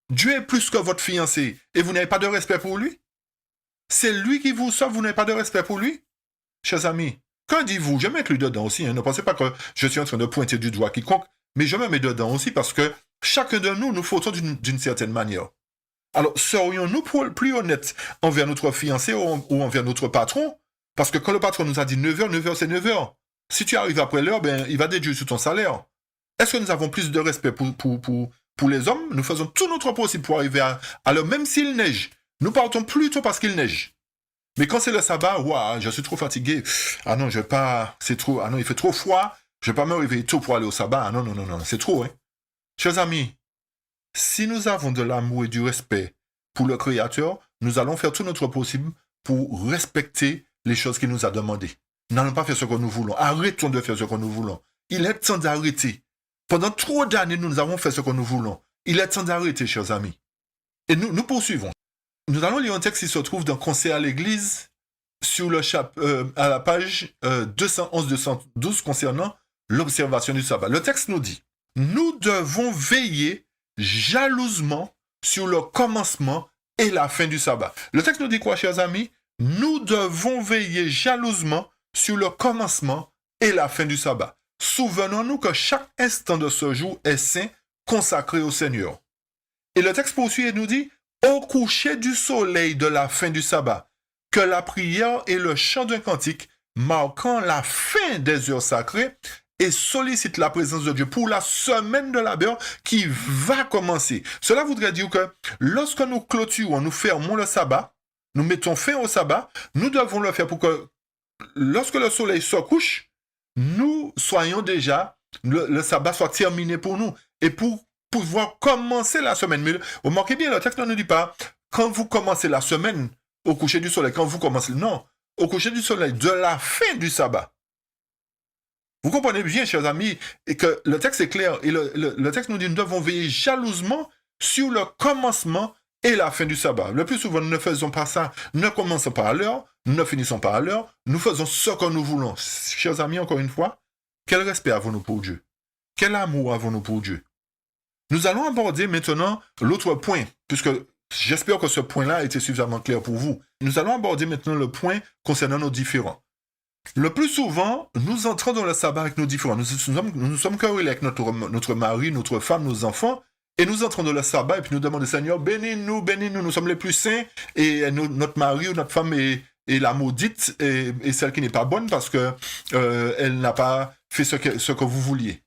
A: Dieu est plus que votre fiancé et vous n'avez pas de respect pour lui. C'est lui qui vous sauve, vous n'avez pas de respect pour lui. Chers amis, qu'en dites-vous? Je vais mettre lui dedans aussi. Hein. Ne pensez pas que je suis en train de pointer du doigt quiconque, mais je me mets dedans aussi parce que chacun de nous fautons d'une certaine manière. Alors, serions-nous plus honnêtes envers notre fiancé ou envers notre patron? Parce que quand le patron nous a dit 9h, 9h c'est 9h. Si tu arrives après l'heure, ben, il va déduire sur ton salaire. Est-ce que nous avons plus de respect pour les hommes? Nous faisons tout notre possible pour arriver à l'heure, même s'il neige. Nous partons plus tôt parce qu'il neige. Mais quand c'est le sabbat, ouah, je suis trop fatigué. Ah non, je vais pas, c'est trop, ah non, il fait trop froid. Je vais pas me réveiller tôt pour aller au sabbat. Ah non, non, non, non, c'est trop, hein. Chers amis, si nous avons de l'amour et du respect pour le Créateur, nous allons faire tout notre possible pour respecter les choses qu'il nous a demandées. N'allons pas faire ce que nous voulons. Arrêtons de faire ce que nous voulons. Il est temps d'arrêter. Pendant trop d'années, nous avons fait ce que nous voulons. Il est temps d'arrêter, chers amis. Et nous poursuivons. Nous allons lire un texte qui se trouve dans Conseil à l'Église, sur à la page 211-212 concernant l'observation du sabbat. Le texte nous dit, nous devons veiller jalousement sur le commencement et la fin du sabbat. Le texte nous dit quoi, chers amis? Nous devons veiller jalousement sur le commencement et la fin du sabbat. Souvenons-nous que chaque instant de ce jour est saint consacrés au Seigneur. Et le texte poursuit et nous dit, au coucher du soleil de la fin du sabbat, que la prière et le chant d'un cantique marquant la fin des heures sacrées et sollicite la présence de Dieu pour la semaine de labeur qui va commencer. Cela voudrait dire que lorsque nous clôturons, nous fermons le sabbat, nous mettons fin au sabbat, nous devons le faire pour que lorsque le soleil se couche, nous soyons déjà, le sabbat soit terminé pour nous et pour pouvoir commencer la semaine. Mais remarquez bien, le texte ne nous dit pas quand vous commencez la semaine au coucher du soleil, quand vous commencez, non, au coucher du soleil de la fin du sabbat. Vous comprenez bien, chers amis, et que le texte est clair, et le texte nous dit, nous devons veiller jalousement sur le commencement et la fin du sabbat. Le plus souvent, nous ne faisons pas ça, nous ne commençons pas à l'heure, nous ne finissons pas à l'heure, nous faisons ce que nous voulons. Chers amis, encore une fois, quel respect avons-nous pour Dieu? Quel amour avons-nous pour Dieu? Nous allons aborder maintenant l'autre point, puisque j'espère que ce point-là a été suffisamment clair pour vous. Nous allons aborder maintenant le point concernant nos différends. Le plus souvent, nous entrons dans le sabbat avec nos différends. Nous sommes querellés avec notre mari, notre femme, nos enfants, et nous entrons dans le sabbat et puis nous demandons, Seigneur, bénis-nous, nous sommes les plus saints, et notre mari ou notre femme est la maudite et celle qui n'est pas bonne parce que elle n'a pas fait ce que vous vouliez.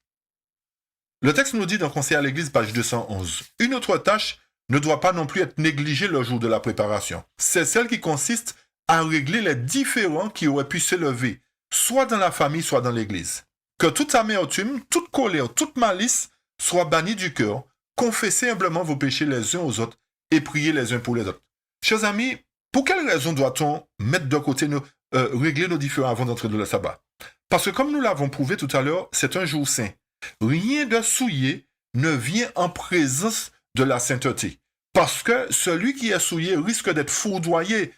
A: Le texte nous dit dans Conseil à l'Église, page 211, une autre tâche ne doit pas non plus être négligée le jour de la préparation. C'est celle qui consiste à régler les différends qui auraient pu s'élever, soit dans la famille, soit dans l'Église. Que toute amertume, toute colère, toute malice soit bannie du cœur, confessez humblement vos péchés les uns aux autres et priez les uns pour les autres. Chers amis, pour quelle raison doit-on mettre de côté régler nos différends avant d'entrer dans le sabbat? Parce que comme nous l'avons prouvé tout à l'heure, c'est un jour saint. Rien de souillé ne vient en présence de la sainteté. Parce que celui qui est souillé risque d'être foudroyé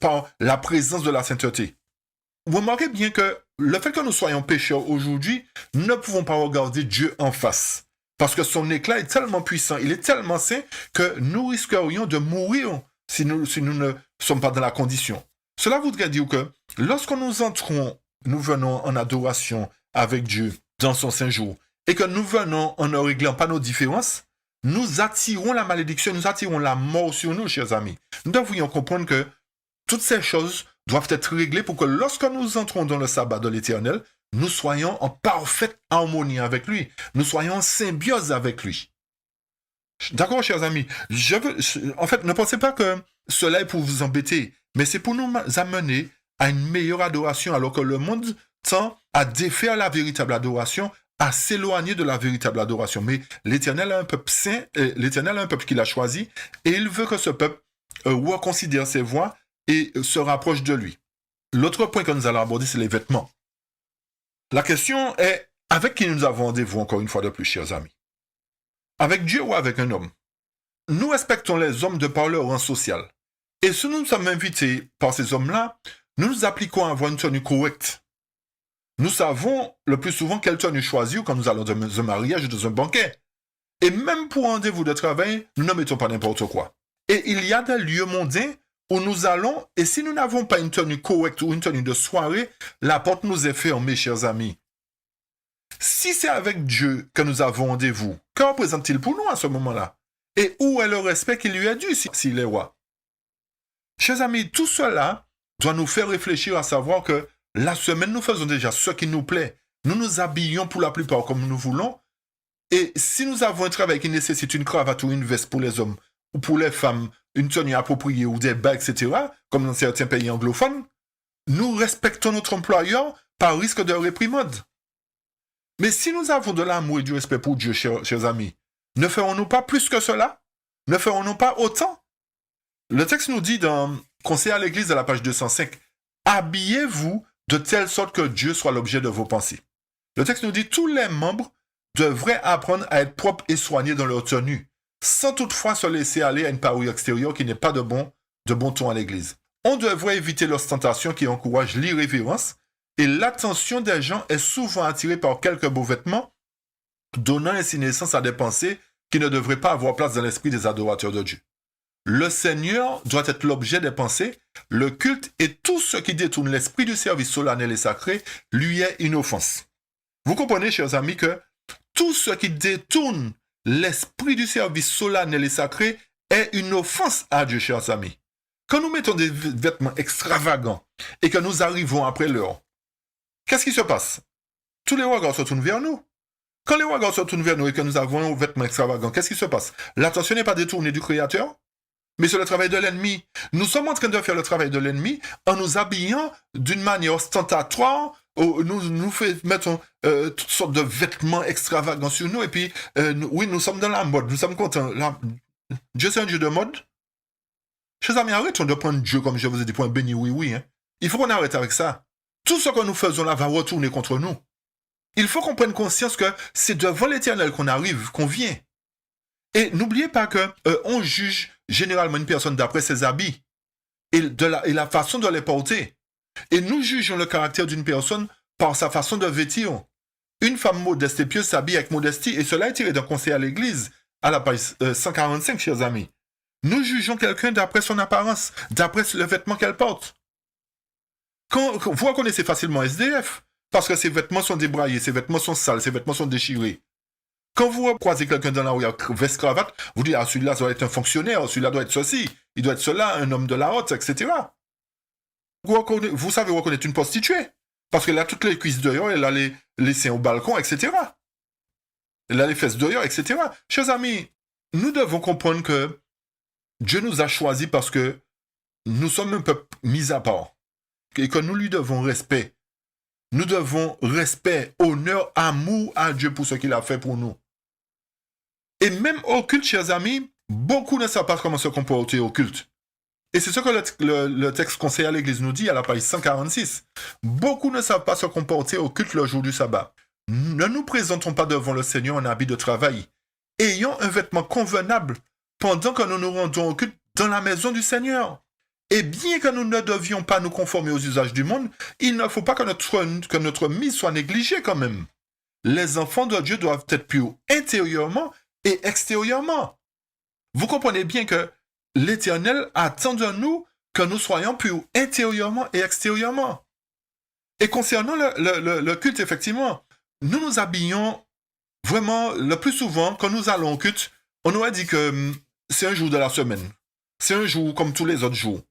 A: par la présence de la sainteté. Vous remarquez bien que le fait que nous soyons pécheurs aujourd'hui, nous ne pouvons pas regarder Dieu en face. Parce que son éclat est tellement puissant, il est tellement saint que nous risquerions de mourir si nous ne sommes pas dans la condition. Cela voudrait dire que lorsque nous venons en adoration avec Dieu dans son saint jour, et que nous venons en ne réglant pas nos différences, nous attirons la malédiction, nous attirons la mort sur nous, chers amis. Nous devrions comprendre que toutes ces choses doivent être réglées pour que lorsque nous entrons dans le sabbat de l'Éternel, nous soyons en parfaite harmonie avec lui. Nous soyons en symbiose avec lui. D'accord, chers amis? En fait, ne pensez pas que cela est pour vous embêter, mais c'est pour nous amener à une meilleure adoration, alors que le monde tend à défaire la véritable adoration, à s'éloigner de la véritable adoration. Mais l'Éternel a un peuple saint, l'Éternel a un peuple qu'il a choisi, et il veut que ce peuple reconsidère ses voies et se rapproche de lui. L'autre point que nous allons aborder, c'est les vêtements. La question est, avec qui nous avons rendez-vous encore une fois de plus, chers amis? Avec Dieu ou avec un homme? Nous respectons les hommes de par leur rang social. Et si nous sommes invités par ces hommes-là, nous nous appliquons à avoir une tenue correcte. Nous savons le plus souvent quelle tenue choisir quand nous allons dans un mariage ou dans un banquet. Et même pour un rendez-vous de travail, nous ne mettons pas n'importe quoi. Et il y a des lieux mondains où nous allons, et si nous n'avons pas une tenue correcte ou une tenue de soirée, la porte nous est fermée, chers amis. Si c'est avec Dieu que nous avons rendez-vous, que représente-t-il pour nous à ce moment-là? Et où est le respect qui lui est dû s'il est roi? Chers amis, tout cela doit nous faire réfléchir à savoir que la semaine, nous faisons déjà ce qui nous plaît. Nous nous habillons pour la plupart comme nous voulons. Et si nous avons un travail qui nécessite une cravate ou une veste pour les hommes, ou pour les femmes, une tenue appropriée ou des bas, etc., comme dans certains pays anglophones, nous respectons notre employeur par risque de réprimande. Mais si nous avons de l'amour et du respect pour Dieu, chers amis, ne ferons-nous pas plus que cela? Ne ferons-nous pas autant? Le texte nous dit dans Conseil à l'Église à la page 205, « Habillez-vous de telle sorte que Dieu soit l'objet de vos pensées. » Le texte nous dit « Tous les membres devraient apprendre à être propres et soignés dans leur tenue, sans toutefois se laisser aller à une parure extérieure qui n'est pas de bon ton à l'Église. On devrait éviter l'ostentation qui encourage l'irrévérence, et l'attention des gens est souvent attirée par quelques beaux vêtements, donnant ainsi naissance à des pensées qui ne devraient pas avoir place dans l'esprit des adorateurs de Dieu. Le Seigneur doit être l'objet des pensées, le culte et tout ce qui détourne l'esprit du service solennel et sacré lui est une offense. Vous comprenez, chers amis, que tout ce qui détourne l'esprit du service solennel et sacré est une offense à Dieu, chers amis. Quand nous mettons des vêtements extravagants et que nous arrivons après l'heure, qu'est-ce qui se passe? Tous les regards se tournent vers nous. Quand les regards se tournent vers nous et que nous avons un vêtement extravagant, qu'est-ce qui se passe? L'attention n'est pas détournée du Créateur, mais c'est le travail de l'ennemi. Nous sommes en train de faire le travail de l'ennemi en nous habillant d'une manière ostentatoire. Nous mettons toutes sortes de vêtements extravagants sur nous et puis, oui, nous sommes dans la mode, nous sommes contents. Dieu, c'est un Dieu de mode. Chers amis, arrêtons de prendre Dieu, comme je vous ai dit, pour un béni oui. Hein. Il faut qu'on arrête avec ça. Tout ce que nous faisons là va retourner contre nous. Il faut qu'on prenne conscience que c'est devant l'Éternel qu'on arrive, qu'on vient. Et n'oubliez pas que on juge généralement une personne d'après ses habits et la façon de les porter. Et nous jugeons le caractère d'une personne par sa façon de vêtir. Une femme modeste et pieuse s'habille avec modestie, et cela est tiré d'un conseil à l'église, à la page 145, chers amis. Nous jugeons quelqu'un d'après son apparence, d'après le vêtement qu'elle porte. Vous reconnaissez facilement SDF, parce que ses vêtements sont débraillés, ses vêtements sont sales, ses vêtements sont déchirés. Quand vous croisez quelqu'un dans la rue avec veste cravate, vous dites, ah, celui-là doit être un fonctionnaire, celui-là doit être ceci, il doit être cela, un homme de la haute, etc. Vous savez reconnaître une prostituée, parce qu'elle a toutes les cuisses dehors, elle a les seins au balcon, etc. Elle a les fesses dehors, etc. Chers amis, nous devons comprendre que Dieu nous a choisis parce que nous sommes un peuple mis à part et que nous lui devons respect. Nous devons respect, honneur, amour à Dieu pour ce qu'il a fait pour nous. Et même au culte, chers amis, beaucoup ne savent pas comment se comporter au culte. Et c'est ce que le texte conseil à l'Église nous dit à la page 146. Beaucoup ne savent pas se comporter au culte le jour du sabbat. Ne nous présentons pas devant le Seigneur en habit de travail. Ayons un vêtement convenable pendant que nous nous rendons au culte dans la maison du Seigneur. Et bien que nous ne devions pas nous conformer aux usages du monde, il ne faut pas que notre mise soit négligée quand même. Les enfants de Dieu doivent être purs intérieurement et extérieurement. Vous comprenez bien que l'Éternel attend de nous que nous soyons purs intérieurement et extérieurement. Et concernant le culte, effectivement, nous nous habillons vraiment le plus souvent, quand nous allons au culte, on nous a dit que c'est un jour de la semaine. C'est un jour comme tous les autres jours.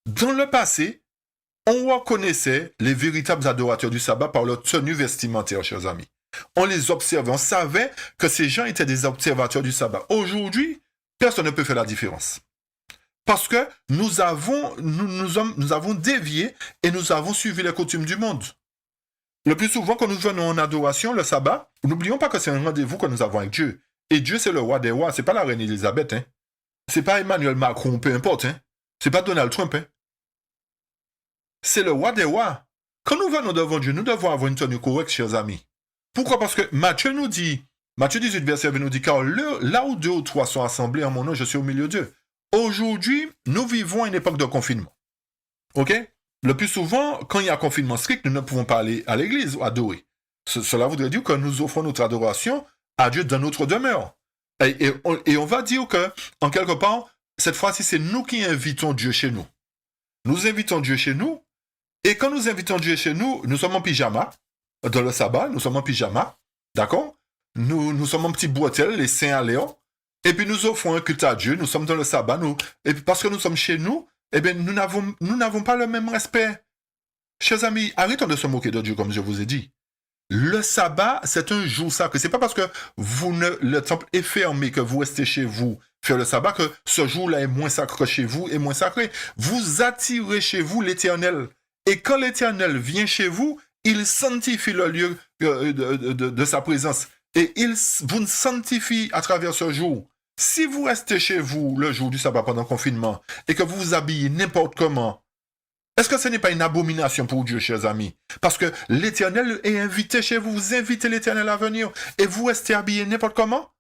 A: Dans le passé, on reconnaissait les véritables adorateurs du sabbat par leur tenue vestimentaire, chers amis. On les observait, on savait que ces gens étaient des observateurs du sabbat. Aujourd'hui, personne ne peut faire la différence. Parce que nous avons dévié et nous avons suivi les coutumes du monde. Le plus souvent, quand nous venons en adoration, le sabbat, n'oublions pas que c'est un rendez-vous que nous avons avec Dieu. Et Dieu, c'est le roi des rois, c'est pas la reine Elisabeth, hein. C'est pas Emmanuel Macron, peu importe, hein. C'est pas Donald Trump, hein. C'est le roi des rois. Quand nous venons devant Dieu, nous devons avoir une tenue correcte, chers amis. Pourquoi? Parce que Matthieu 18, verset 20 nous dit, car là où 2 ou 3 sont assemblés en mon nom, je suis au milieu d'eux. Aujourd'hui, nous vivons à une époque de confinement. OK? Le plus souvent, quand il y a confinement strict, nous ne pouvons pas aller à l'église ou adorer. Cela voudrait dire que nous offrons notre adoration à Dieu dans notre demeure. Et on va dire que, en quelque part, cette fois-ci, c'est nous qui invitons Dieu chez nous. Nous invitons Dieu chez nous, et quand nous invitons Dieu chez nous, nous sommes en pyjama, dans le sabbat, nous sommes en pyjama, d'accord? Nous sommes en petit bretelles, les seins à l'air, et puis nous offrons un culte à Dieu, nous sommes dans le sabbat, et puis parce que nous sommes chez nous, eh bien, nous n'avons pas le même respect. Chers amis, arrêtons de se moquer de Dieu, comme je vous ai dit. Le sabbat, c'est un jour sacré. C'est pas parce que le temple est fermé que vous restez chez vous faire le sabbat que ce jour-là est moins sacré chez vous et moins sacré. Vous attirez chez vous l'Éternel. Et quand l'Éternel vient chez vous, il sanctifie le lieu de sa présence. Et il vous sanctifie à travers ce jour. Si vous restez chez vous le jour du sabbat pendant le confinement et que vous vous habillez n'importe comment, est-ce que ce n'est pas une abomination pour Dieu, chers amis? Parce que l'Éternel est invité chez vous. Vous invitez l'Éternel à venir et vous restez habillés n'importe comment?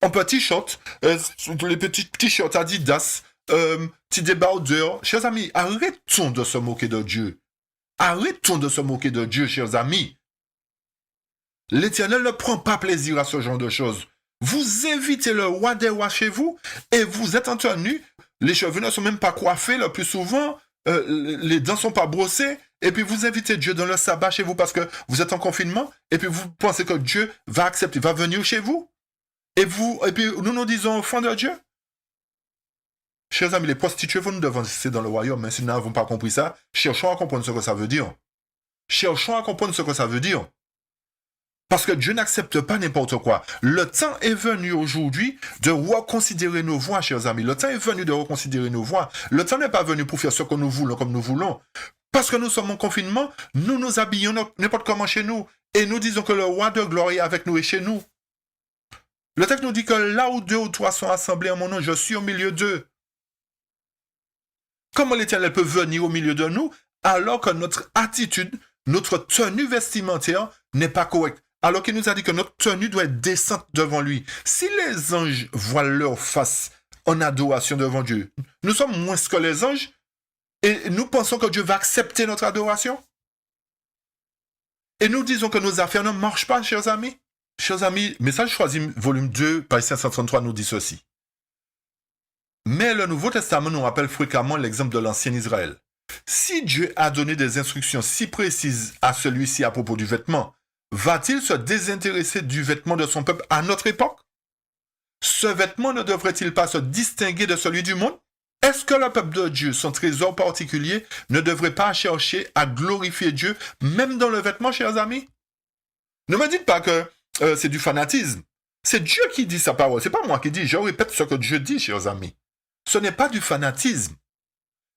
A: En petit short, les petits t-shirts Adidas, petits débardeurs. Chers amis, arrêtons de se moquer de Dieu. Arrêtons de se moquer de Dieu, chers amis. L'Éternel ne prend pas plaisir à ce genre de choses. Vous invitez le roi des rois chez vous et vous êtes en tenue. Les cheveux ne sont même pas coiffés le plus souvent. Les dents ne sont pas brossées. Et puis vous invitez Dieu dans le sabbat chez vous parce que vous êtes en confinement. Et puis vous pensez que Dieu va accepter, va venir chez vous. Et puis nous disons enfants de Dieu. Chers amis, les prostituées vont nous devancer dans le royaume, mais si nous n'avons pas compris ça, cherchons à comprendre ce que ça veut dire. Cherchons à comprendre ce que ça veut dire. Parce que Dieu n'accepte pas n'importe quoi. Le temps est venu aujourd'hui de reconsidérer nos voies, chers amis. Le temps est venu de reconsidérer nos voies. Le temps n'est pas venu pour faire ce que nous voulons comme nous voulons. Parce que nous sommes en confinement, nous nous habillons n'importe comment chez nous. Et nous disons que le roi de gloire est avec nous et chez nous. Le texte nous dit que là où 2 ou 3 sont assemblés en mon nom, je suis au milieu d'eux. Comment l'Éternel peut venir au milieu de nous alors que notre attitude, notre tenue vestimentaire n'est pas correcte? Alors qu'il nous a dit que notre tenue doit être décente devant lui. Si les anges voient leur face en adoration devant Dieu, nous sommes moins que les anges et nous pensons que Dieu va accepter notre adoration. Et nous disons que nos affaires ne marchent pas, chers amis. Chers amis, Message choisi, volume 2, page 533 nous dit ceci. Mais le Nouveau Testament nous rappelle fréquemment l'exemple de l'ancien Israël. Si Dieu a donné des instructions si précises à celui-ci à propos du vêtement, va-t-il se désintéresser du vêtement de son peuple à notre époque? Ce vêtement ne devrait-il pas se distinguer de celui du monde? Est-ce que le peuple de Dieu, son trésor particulier, ne devrait pas chercher à glorifier Dieu, même dans le vêtement, chers amis? Ne me dites pas que c'est du fanatisme. C'est Dieu qui dit sa parole. C'est pas moi qui dis. Je répète ce que Dieu dit, chers amis. Ce n'est pas du fanatisme.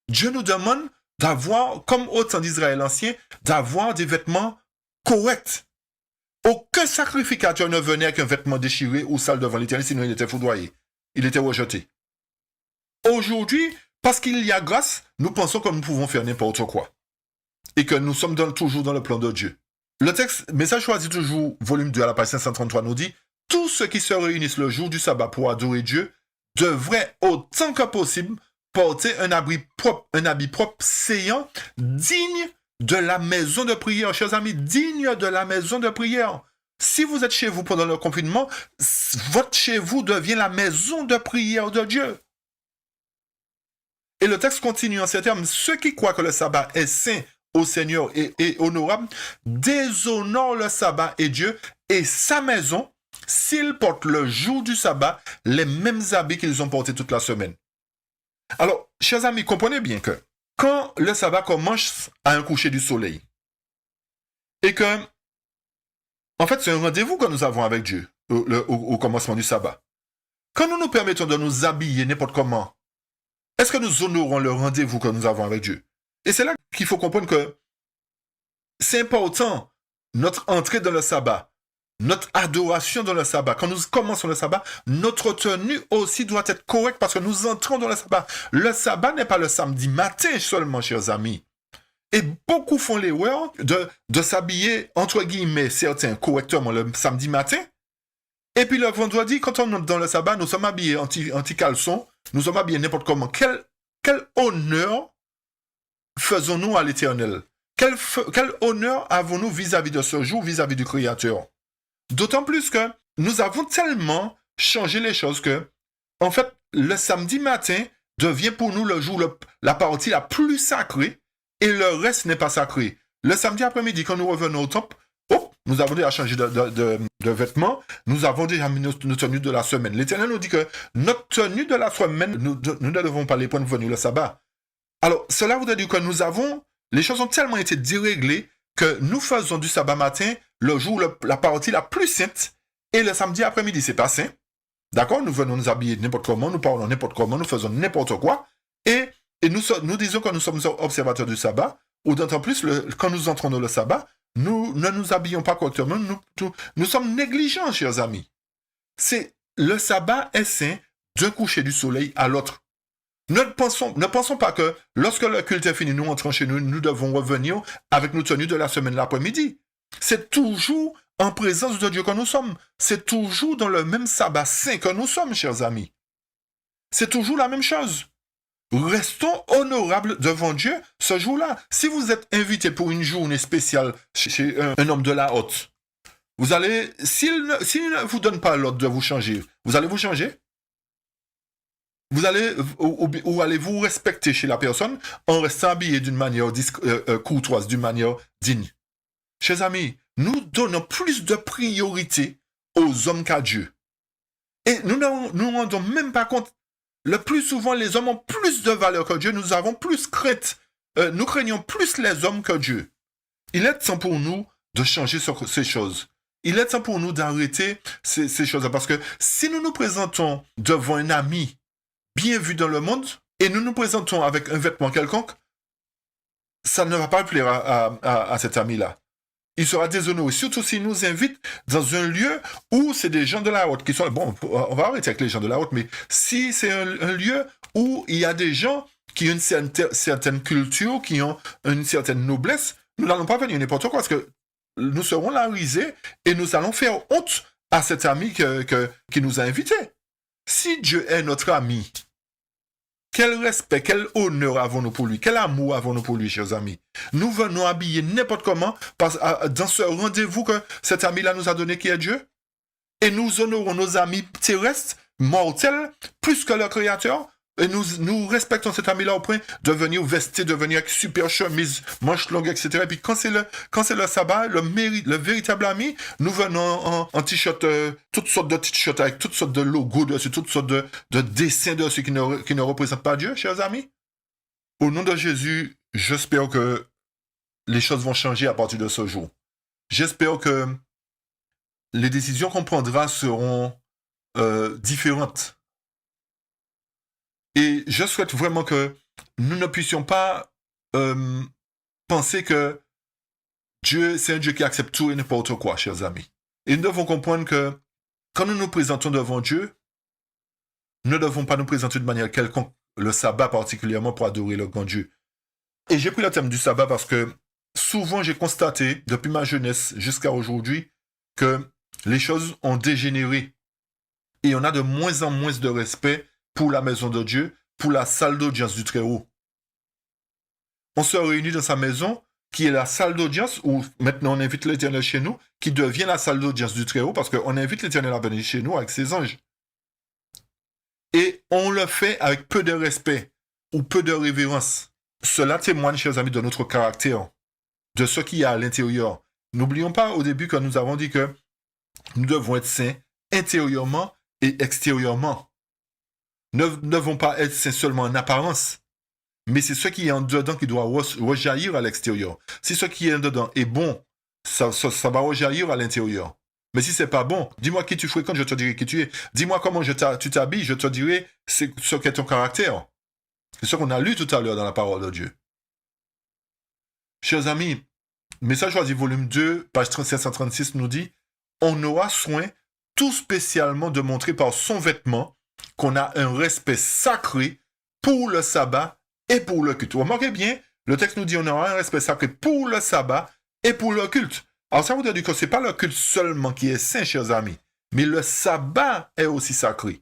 A: Dieu nous demande d'avoir, comme au temps d'Israël ancien, d'avoir des vêtements corrects. Aucun sacrificateur ne venait avec un vêtement déchiré ou sale devant l'Éternel, sinon il était foudroyé. Il était rejeté. Aujourd'hui, parce qu'il y a grâce, nous pensons que nous pouvons faire n'importe quoi. Et que nous sommes toujours dans le plan de Dieu. Le texte, Message choisi toujours, volume 2 à la page 533 nous dit « Tous ceux qui se réunissent le jour du sabbat pour adorer Dieu devraient, autant que possible, porter un habit propre, saillant, digne de la maison de prière. » Chers amis, digne de la maison de prière. Si vous êtes chez vous pendant le confinement, votre chez vous devient la maison de prière de Dieu. Et le texte continue en ces termes. Ceux qui croient que le sabbat est saint au Seigneur et honorable déshonorent le sabbat et Dieu et sa maison s'ils portent le jour du sabbat les mêmes habits qu'ils ont portés toute la semaine. Alors, chers amis, comprenez bien que quand le sabbat commence à un coucher du soleil et que, en fait, c'est un rendez-vous que nous avons avec Dieu au commencement du sabbat. Quand nous nous permettons de nous habiller n'importe comment, est-ce que nous honorons le rendez-vous que nous avons avec Dieu? Et c'est là qu'il faut comprendre que c'est important, notre entrée dans le sabbat, notre adoration dans le sabbat. Quand nous commençons le sabbat, notre tenue aussi doit être correcte parce que nous entrons dans le sabbat. Le sabbat n'est pas le samedi matin seulement, chers amis. Et beaucoup font l'erreur de s'habiller, entre guillemets, certains, correctement le samedi matin. Et puis le vendredi, quand on entre dans le sabbat, nous sommes habillés anti-caleçon, nous sommes habillés n'importe comment. Quel honneur faisons-nous à l'Éternel? Quel honneur avons-nous vis-à-vis de ce jour, vis-à-vis du Créateur? D'autant plus que nous avons tellement changé les choses que, en fait, le samedi matin devient pour nous le jour, la partie la plus sacrée et le reste n'est pas sacré. Le samedi après-midi, quand nous revenons au temple, nous avons déjà changé de vêtements, nous avons déjà mis nos tenues de la semaine. L'Éternel nous dit que notre tenue de la semaine, nous ne devons pas les prendre venir le sabbat. Alors, cela voudrait dire que les choses ont tellement été déréglées que nous faisons du sabbat matin le jour, la partie la plus sainte, et le samedi après-midi, c'est pas saint. D'accord? Nous venons nous habiller n'importe comment, nous parlons n'importe comment, nous faisons n'importe quoi, et nous disons que nous sommes observateurs du sabbat, ou d'autant plus, quand nous entrons dans le sabbat, nous ne nous habillons pas correctement, nous sommes négligents, chers amis. Le sabbat est saint d'un coucher du soleil à l'autre. Ne pensons pas que lorsque le culte est fini, nous entrons chez nous, nous devons revenir avec nos tenues de la semaine l'après-midi. C'est toujours en présence de Dieu que nous sommes. C'est toujours dans le même sabbat saint que nous sommes, chers amis. C'est toujours la même chose. Restons honorables devant Dieu ce jour-là. Si vous êtes invité pour une journée spéciale chez un homme de la haute, s'il ne vous donne pas l'ordre de vous changer, vous allez vous changer? Vous allez, ou allez-vous respecter chez la personne en restant habillé d'une manière courtoise, d'une manière digne? Chers amis, nous donnons plus de priorité aux hommes qu'à Dieu. Et nous ne nous rendons même pas compte. Le plus souvent, les hommes ont plus de valeur que Dieu. Nous avons plus crainte. Nous craignons plus les hommes que Dieu. Il est temps pour nous de changer ces choses. Il est temps pour nous d'arrêter ces choses-là. Parce que si nous nous présentons devant un ami bien vu dans le monde, et nous nous présentons avec un vêtement quelconque, ça ne va pas plaire à cet ami-là. Il sera déshonoré, surtout s'il nous invite dans un lieu où c'est des gens de la haute qui sont... Bon, on va arrêter avec les gens de la haute, mais si c'est un lieu où il y a des gens qui ont une certaine culture, qui ont une certaine noblesse, nous n'allons pas venir n'importe quoi, parce que nous serons là risés et nous allons faire honte à cet ami qui nous a invités. Si Dieu est notre ami, quel respect, quel honneur avons-nous pour lui? Quel amour avons-nous pour lui, chers amis? Nous venons habiller n'importe comment dans ce rendez-vous que cet ami-là nous a donné qui est Dieu. Et nous honorons nos amis terrestres, mortels, plus que leur créateur. Et nous respectons cet ami-là au point de venir vestir, de venir avec super chemise, manches longues, etc. Et puis quand c'est le sabbat, le véritable ami, nous venons en t-shirt, toutes sortes de t-shirts avec toutes sortes de logos dessus, toutes sortes de dessins dessus qui ne représentent pas Dieu, chers amis. Au nom de Jésus, j'espère que les choses vont changer à partir de ce jour. J'espère que les décisions qu'on prendra seront différentes. Et je souhaite vraiment que nous ne puissions pas penser que Dieu, c'est un Dieu qui accepte tout et n'importe quoi, chers amis. Et nous devons comprendre que quand nous nous présentons devant Dieu, nous ne devons pas nous présenter de manière quelconque, le sabbat particulièrement pour adorer le grand Dieu. Et j'ai pris le thème du sabbat parce que souvent j'ai constaté, depuis ma jeunesse jusqu'à aujourd'hui, que les choses ont dégénéré. Et on a de moins en moins de respect pour la maison de Dieu, pour la salle d'audience du Très-Haut. On se réunit dans sa maison, qui est la salle d'audience, où maintenant on invite l'Éternel chez nous, qui devient la salle d'audience du Très-Haut, parce qu'on invite l'Éternel à venir chez nous avec ses anges. Et on le fait avec peu de respect, ou peu de révérence. Cela témoigne, chers amis, de notre caractère, de ce qu'il y a à l'intérieur. N'oublions pas au début que nous avons dit que nous devons être saints intérieurement et extérieurement. Ne devons pas être saints seulement en apparence, mais c'est ce qui est en dedans qui doit rejaillir à l'extérieur. Si ce qui est en dedans est bon, ça va rejaillir à l'intérieur. Mais si c'est pas bon, dis-moi qui tu fréquentes, je te dirai qui tu es. Dis-moi comment tu t'habilles, je te dirai ce qu'est ton caractère. C'est ce qu'on a lu tout à l'heure dans la parole de Dieu. Chers amis, Message choisi volume 2, page 736 nous dit « On aura soin tout spécialement de montrer par son vêtement qu'on a un respect sacré pour le sabbat et pour le culte. » Remarquez bien, le texte nous dit on aura un respect sacré pour le sabbat et pour le culte. Alors ça voudrait dire que ce n'est pas le culte seulement qui est saint, chers amis, mais le sabbat est aussi sacré.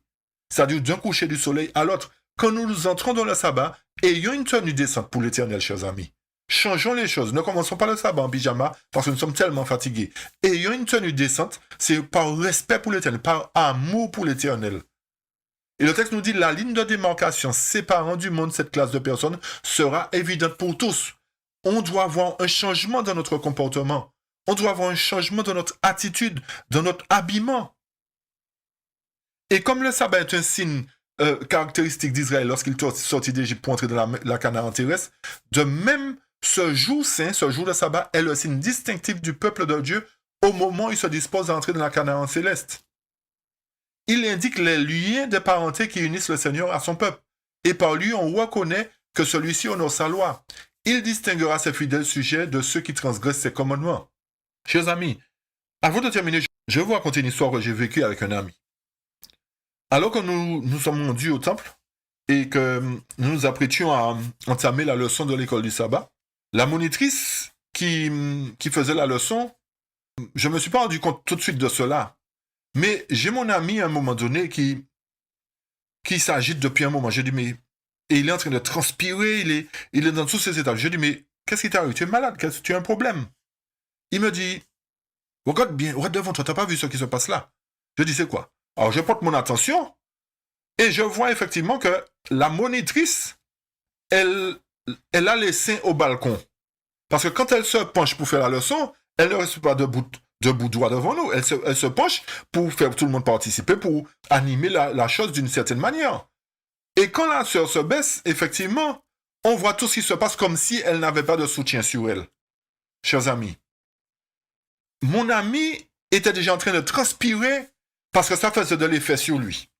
A: C'est-à-dire d'un coucher du soleil à l'autre. Quand nous entrons dans le sabbat, ayons une tenue décente pour l'Éternel, chers amis. Changeons les choses. Ne commençons pas le sabbat en pyjama parce que nous sommes tellement fatigués. Ayons une tenue décente, c'est par respect pour l'Éternel, par amour pour l'Éternel. Et le texte nous dit, la ligne de démarcation séparant du monde cette classe de personnes sera évidente pour tous. On doit avoir un changement dans notre comportement. On doit avoir un changement dans notre attitude, dans notre habillement. Et comme le sabbat est un signe caractéristique d'Israël lorsqu'il sortit d'Égypte pour entrer dans la Canaan terrestre, de même, ce jour saint, ce jour de sabbat, est le signe distinctif du peuple de Dieu au moment où il se dispose à entrer dans la Canaan céleste. Il indique les liens de parenté qui unissent le Seigneur à son peuple. Et par lui, on reconnaît que celui-ci honore sa loi. Il distinguera ses fidèles sujets de ceux qui transgressent ses commandements. Chers amis, avant de terminer, je vais vous raconter une histoire que j'ai vécue avec un ami. Alors que nous sommes rendus au temple et que nous nous apprêtions à entamer la leçon de l'école du sabbat, la monitrice qui faisait la leçon, je ne me suis pas rendu compte tout de suite de cela. Mais j'ai mon ami à un moment donné qui s'agite depuis un moment. Je dis, mais... Et il est en train de transpirer, il est dans tous ses états. Je dis, mais qu'est-ce qui t'arrive? Tu es malade, tu as un problème. Il me dit, regarde bien, regarde devant toi, tu n'as pas vu ce qui se passe là. Je dis, c'est quoi? Alors je porte mon attention et je vois effectivement que la monitrice, elle a les seins au balcon. Parce que quand elle se penche pour faire la leçon, elle ne reste pas debout debout droit devant nous. Elle se penche pour faire tout le monde participer, pour animer la chose d'une certaine manière. Et quand la sœur se baisse, effectivement, on voit tout ce qui se passe comme si elle n'avait pas de soutien sur elle. Chers amis, mon ami était déjà en train de transpirer parce que ça faisait de l'effet sur lui.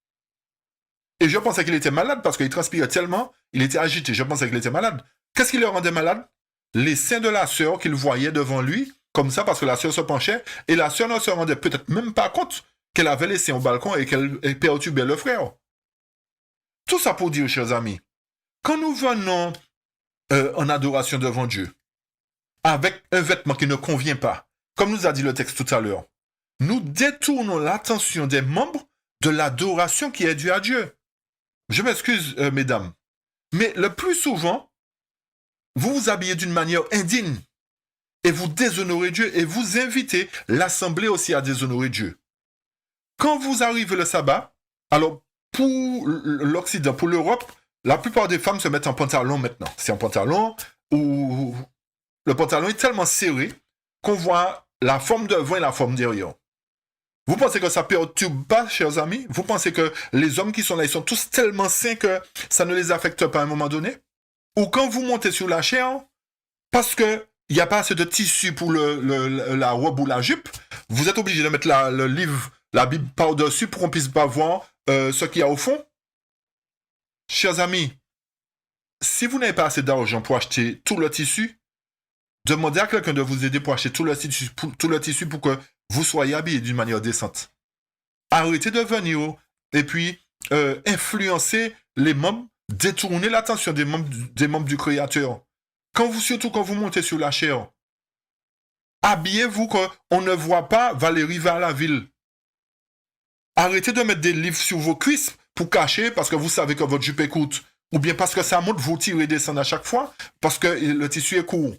A: Et je pensais qu'il était malade parce qu'il transpirait tellement, il était agité. Je pensais qu'il était malade. Qu'est-ce qui le rendait malade? Les seins de la sœur qu'il voyait devant lui, comme ça, parce que la sœur se penchait, et la sœur ne se rendait peut-être même pas compte qu'elle avait les seins au balcon et qu'elle perturbait le frère. Tout ça pour dire, chers amis, quand nous venons en adoration devant Dieu, avec un vêtement qui ne convient pas, comme nous a dit le texte tout à l'heure, nous détournons l'attention des membres de l'adoration qui est due à Dieu. Je m'excuse, mesdames, mais le plus souvent, vous vous habillez d'une manière indigne et vous déshonorez Dieu et vous invitez l'assemblée aussi à déshonorer Dieu. Quand vous arrivez le sabbat, alors pour l'Occident, pour l'Europe, la plupart des femmes se mettent en pantalon maintenant. C'est un pantalon où le pantalon est tellement serré qu'on voit la forme devant et la forme derrière. Vous pensez que ça perturbe pas, chers amis? Vous pensez que les hommes qui sont là, ils sont tous tellement sains que ça ne les affecte pas à un moment donné? Ou quand vous montez sur la chair, parce que il n'y a pas assez de tissu pour la robe ou la jupe, vous êtes obligé de mettre le livre, la Bible par-dessus pour qu'on puisse pas voir ce qu'il y a au fond? Chers amis, si vous n'avez pas assez d'argent pour acheter tout le tissu, demandez à quelqu'un de vous aider pour acheter tout le tissu pour que vous soyez habillés d'une manière décente. Arrêtez de venir et puis influencer les membres, détourner l'attention des membres du Créateur. Surtout quand vous montez sur la chair, habillez-vous qu'on ne voit pas Valérie va à la ville. Arrêtez de mettre des livres sur vos cuisses pour cacher parce que vous savez que votre jupe est courte. Ou bien parce que ça monte, vous tirez et descendez à chaque fois parce que le tissu est court.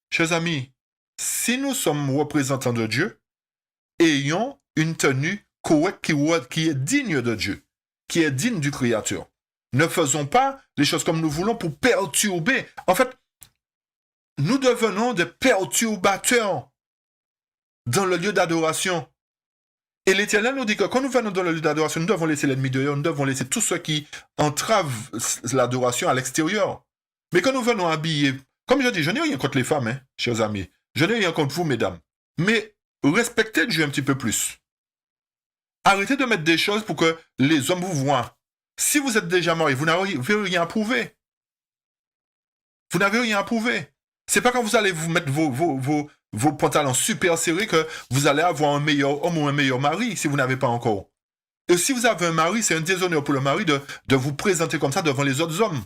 A: Chers amis, si nous sommes représentants de Dieu, ayons une tenue correcte qui est digne de Dieu, qui est digne du Créateur. Ne faisons pas les choses comme nous voulons pour perturber. En fait, nous devenons des perturbateurs dans le lieu d'adoration. Et l'Éternel nous dit que quand nous venons dans le lieu d'adoration, nous devons laisser l'ennemi dehors, nous devons laisser tout ce qui entrave l'adoration à l'extérieur. Mais quand nous venons habillés, comme je dis, je n'ai rien contre les femmes, hein, chers amis. Je n'ai rien contre vous, mesdames. Mais respectez Dieu un petit peu plus. Arrêtez de mettre des choses pour que les hommes vous voient. Si vous êtes déjà marié, vous n'avez rien à prouver. Vous n'avez rien à prouver. C'est pas quand vous allez vous mettre vos pantalons super serrés que vous allez avoir un meilleur homme ou un meilleur mari si vous n'avez pas encore. Et si vous avez un mari, c'est un déshonneur pour le mari de vous présenter comme ça devant les autres hommes.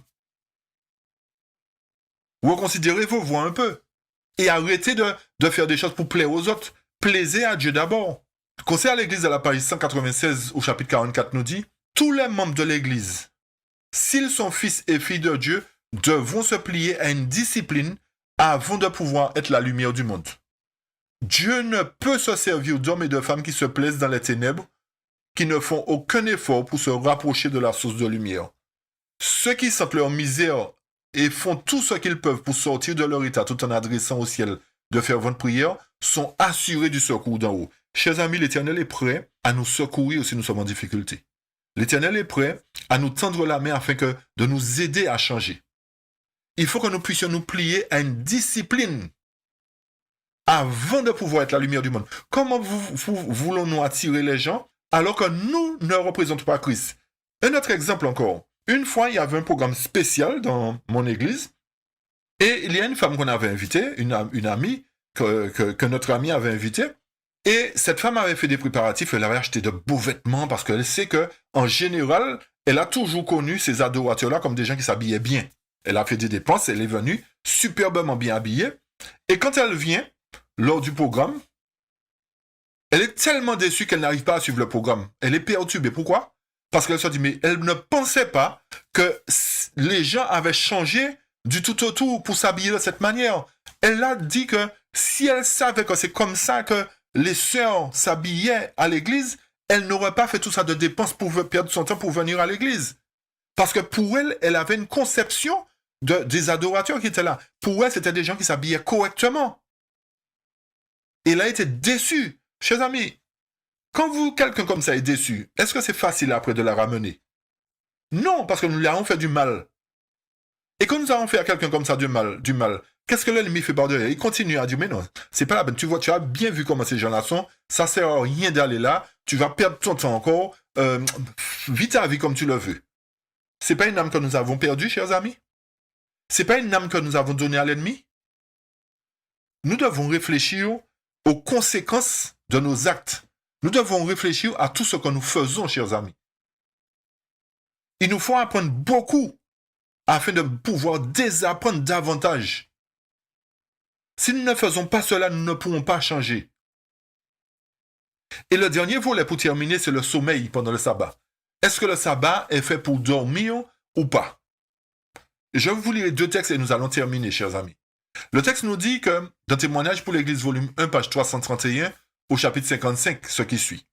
A: Reconsidérez-vous, voyez un peu. Et arrêtez de faire des choses pour plaire aux autres. Plaisez à Dieu d'abord. Conseil à l'Église à la page 196 au chapitre 44 nous dit « Tous les membres de l'Église, s'ils sont fils et filles de Dieu, devront se plier à une discipline avant de pouvoir être la lumière du monde. Dieu ne peut se servir d'hommes et de femmes qui se plaisent dans les ténèbres, qui ne font aucun effort pour se rapprocher de la source de lumière. Ceux qui sentent leur misère et font tout ce qu'ils peuvent pour sortir de leur état tout en adressant au ciel de ferventes prières sont assurés du secours d'en haut. Chers amis, l'Éternel est prêt à nous secourir si nous sommes en difficulté. L'Éternel est prêt à nous tendre la main afin de nous aider à changer. Il faut que nous puissions nous plier à une discipline avant de pouvoir être la lumière du monde. Comment voulons-nous attirer les gens alors que nous ne représentons pas Christ? Un autre exemple encore. Une fois, il y avait un programme spécial dans mon église et il y a une femme qu'on avait invitée, une amie que notre ami avait invitée. Et cette femme avait fait des préparatifs, elle avait acheté de beaux vêtements parce qu'elle sait que, en général, elle a toujours connu ces adorateurs-là comme des gens qui s'habillaient bien. Elle a fait des dépenses, elle est venue superbement bien habillée. Et quand elle vient, lors du programme, elle est tellement déçue qu'elle n'arrive pas à suivre le programme. Elle est perturbée. Pourquoi? Parce qu'elle se dit, mais elle ne pensait pas que les gens avaient changé du tout au tout pour s'habiller de cette manière. Elle a dit que si elle savait que c'est comme ça que les sœurs s'habillaient à l'église, elle n'aurait pas fait tout ça de dépenses pour perdre son temps pour venir à l'église. Parce que pour elle, elle avait une conception des adorateurs qui étaient là. Pour elle, c'était des gens qui s'habillaient correctement. Et il a été déçu. Chers amis, quand quelqu'un comme ça est déçu, est-ce que c'est facile après de la ramener? Non, parce que nous lui avons fait du mal. Et quand nous avons fait à quelqu'un comme ça du mal, qu'est-ce que l'ennemi fait par derrière? Il continue à dire, mais non, c'est pas la peine. Tu vois, tu as bien vu comment ces gens-là sont. Ça sert à rien d'aller là. Tu vas perdre ton temps encore. Vis ta vie comme tu le veux. C'est pas une âme que nous avons perdue, chers amis? C'est pas une âme que nous avons donnée à l'ennemi? Nous devons réfléchir aux conséquences de nos actes. Nous devons réfléchir à tout ce que nous faisons, chers amis. Il nous faut apprendre beaucoup afin de pouvoir désapprendre davantage. Si nous ne faisons pas cela, nous ne pourrons pas changer. Et le dernier volet pour terminer, c'est le sommeil pendant le sabbat. Est-ce que le sabbat est fait pour dormir ou pas? Je vais vous lire les deux textes et nous allons terminer, chers amis. Le texte nous dit que, dans Témoignage pour l'Église, volume 1, page 331, au chapitre 55, ce qui suit.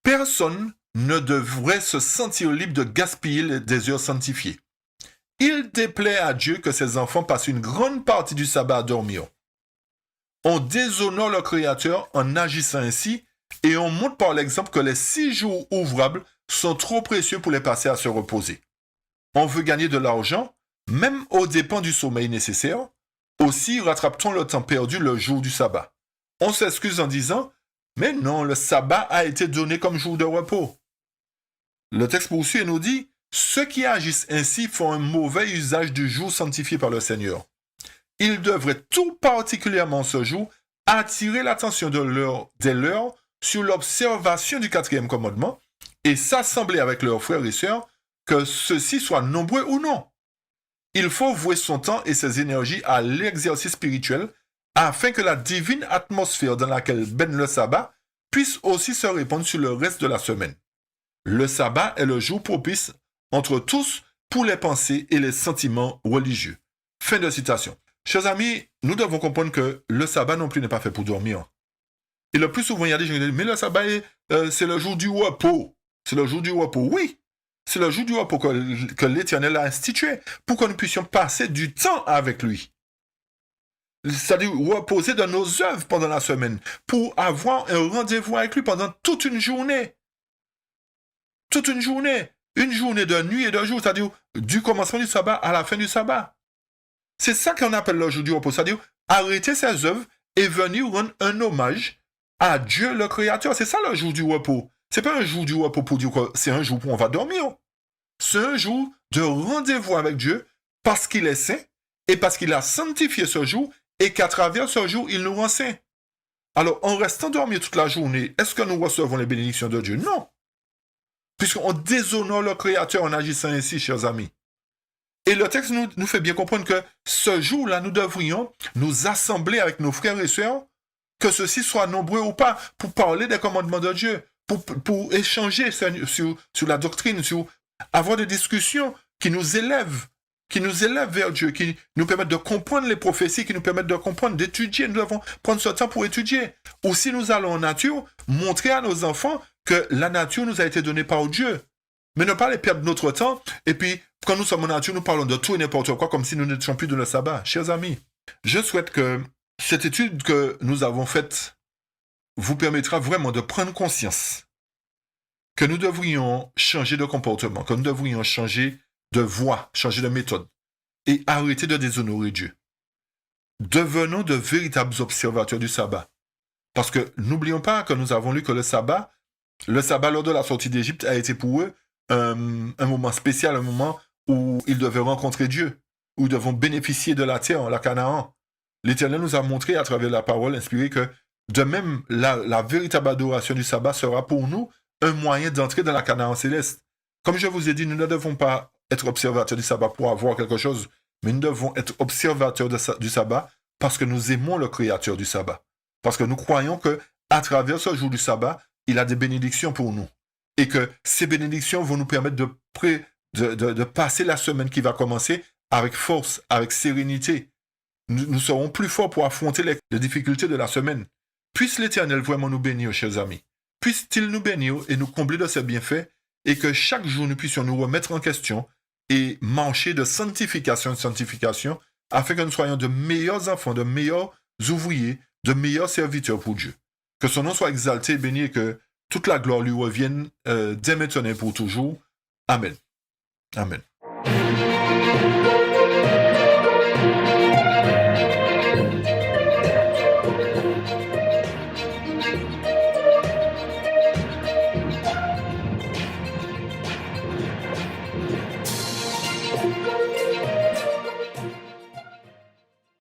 A: Personne ne devrait se sentir libre de gaspiller des heures sanctifiées. Il déplaît à Dieu que ses enfants passent une grande partie du sabbat à dormir. On déshonore le Créateur en agissant ainsi et on montre par l'exemple que les 6 jours ouvrables sont trop précieux pour les passer à se reposer. On veut gagner de l'argent, même aux dépens du sommeil nécessaire. Aussi rattrape-t-on le temps perdu le jour du sabbat. On s'excuse en disant « Mais non, le sabbat a été donné comme jour de repos. » Le texte poursuit et nous dit « Ceux qui agissent ainsi font un mauvais usage du jour sanctifié par le Seigneur. Ils devraient tout particulièrement ce jour attirer l'attention des leurs sur l'observation du 4e commandement et s'assembler avec leurs frères et sœurs, que ceux-ci soient nombreux ou non. Il faut vouer son temps et ses énergies à l'exercice spirituel afin que la divine atmosphère dans laquelle baigne le sabbat puisse aussi se répandre sur le reste de la semaine. Le sabbat est le jour propice entre tous pour les pensées et les sentiments religieux. » Fin de citation. Chers amis, nous devons comprendre que le sabbat non plus n'est pas fait pour dormir. Et le plus souvent, il y a des gens qui disent « Mais le sabbat, c'est le jour du repos. » C'est le jour du repos. Oui, c'est le jour du repos que l'Éternel a institué pour que nous puissions passer du temps avec lui. C'est-à-dire reposer de nos œuvres pendant la semaine pour avoir un rendez-vous avec lui pendant toute une journée. Toute une journée de nuit et de jour, c'est-à-dire du commencement du sabbat à la fin du sabbat. C'est ça qu'on appelle le jour du repos, c'est-à-dire arrêter ses œuvres et venir rendre un hommage à Dieu le Créateur. C'est ça le jour du repos. C'est pas un jour du repos pour dire que c'est un jour où on va dormir. C'est un jour de rendez-vous avec Dieu parce qu'il est saint et parce qu'il a sanctifié ce jour et qu'à travers ce jour, il nous rend saints. Alors, en restant dormir toute la journée, est-ce que nous recevons les bénédictions de Dieu? Non. Puisqu'on déshonore le Créateur en agissant ainsi, chers amis. Et le texte nous fait bien comprendre que ce jour-là, nous devrions nous assembler avec nos frères et sœurs, que ceux-ci soient nombreux ou pas, pour parler des commandements de Dieu, pour échanger sur la doctrine, sur avoir des discussions qui nous élèvent vers Dieu, qui nous permettent de comprendre les prophéties, qui nous permettent de comprendre, d'étudier. Nous devons prendre ce temps pour étudier. Ou si nous allons en nature, montrer à nos enfants que la nature nous a été donnée par Dieu. Mais ne pas les perdre notre temps, et puis, quand nous sommes en nature, nous parlons de tout et n'importe quoi, comme si nous n'étions plus dans le sabbat. Chers amis, je souhaite que cette étude que nous avons faite vous permettra vraiment de prendre conscience que nous devrions changer de comportement, que nous devrions changer de voie, changer de méthode, et arrêter de déshonorer Dieu. Devenons de véritables observateurs du sabbat. Parce que n'oublions pas que nous avons lu que le sabbat lors de la sortie d'Égypte a été pour eux un moment spécial, un moment où ils devaient rencontrer Dieu, où ils devaient bénéficier de la terre, la Canaan. L'Éternel nous a montré à travers la parole inspirée que de même, la véritable adoration du sabbat sera pour nous un moyen d'entrer dans la Canaan céleste. Comme je vous ai dit, nous ne devons pas être observateurs du sabbat pour avoir quelque chose, mais nous devons être observateurs du sabbat parce que nous aimons le Créateur du sabbat. Parce que nous croyons que à travers ce jour du sabbat, il a des bénédictions pour nous. Et que ces bénédictions vont nous permettre de passer la semaine qui va commencer avec force, avec sérénité. Nous serons plus forts pour affronter les difficultés de la semaine. Puisse l'Éternel vraiment nous bénir, chers amis. Puisse-t-il nous bénir et nous combler de ses bienfaits, et que chaque jour nous puissions nous remettre en question et marcher de sanctification en sanctification, afin que nous soyons de meilleurs enfants, de meilleurs ouvriers, de meilleurs serviteurs pour Dieu. Que son nom soit exalté et béni et que toute la gloire lui revienne dès maintenant et pour toujours. Amen. Amen.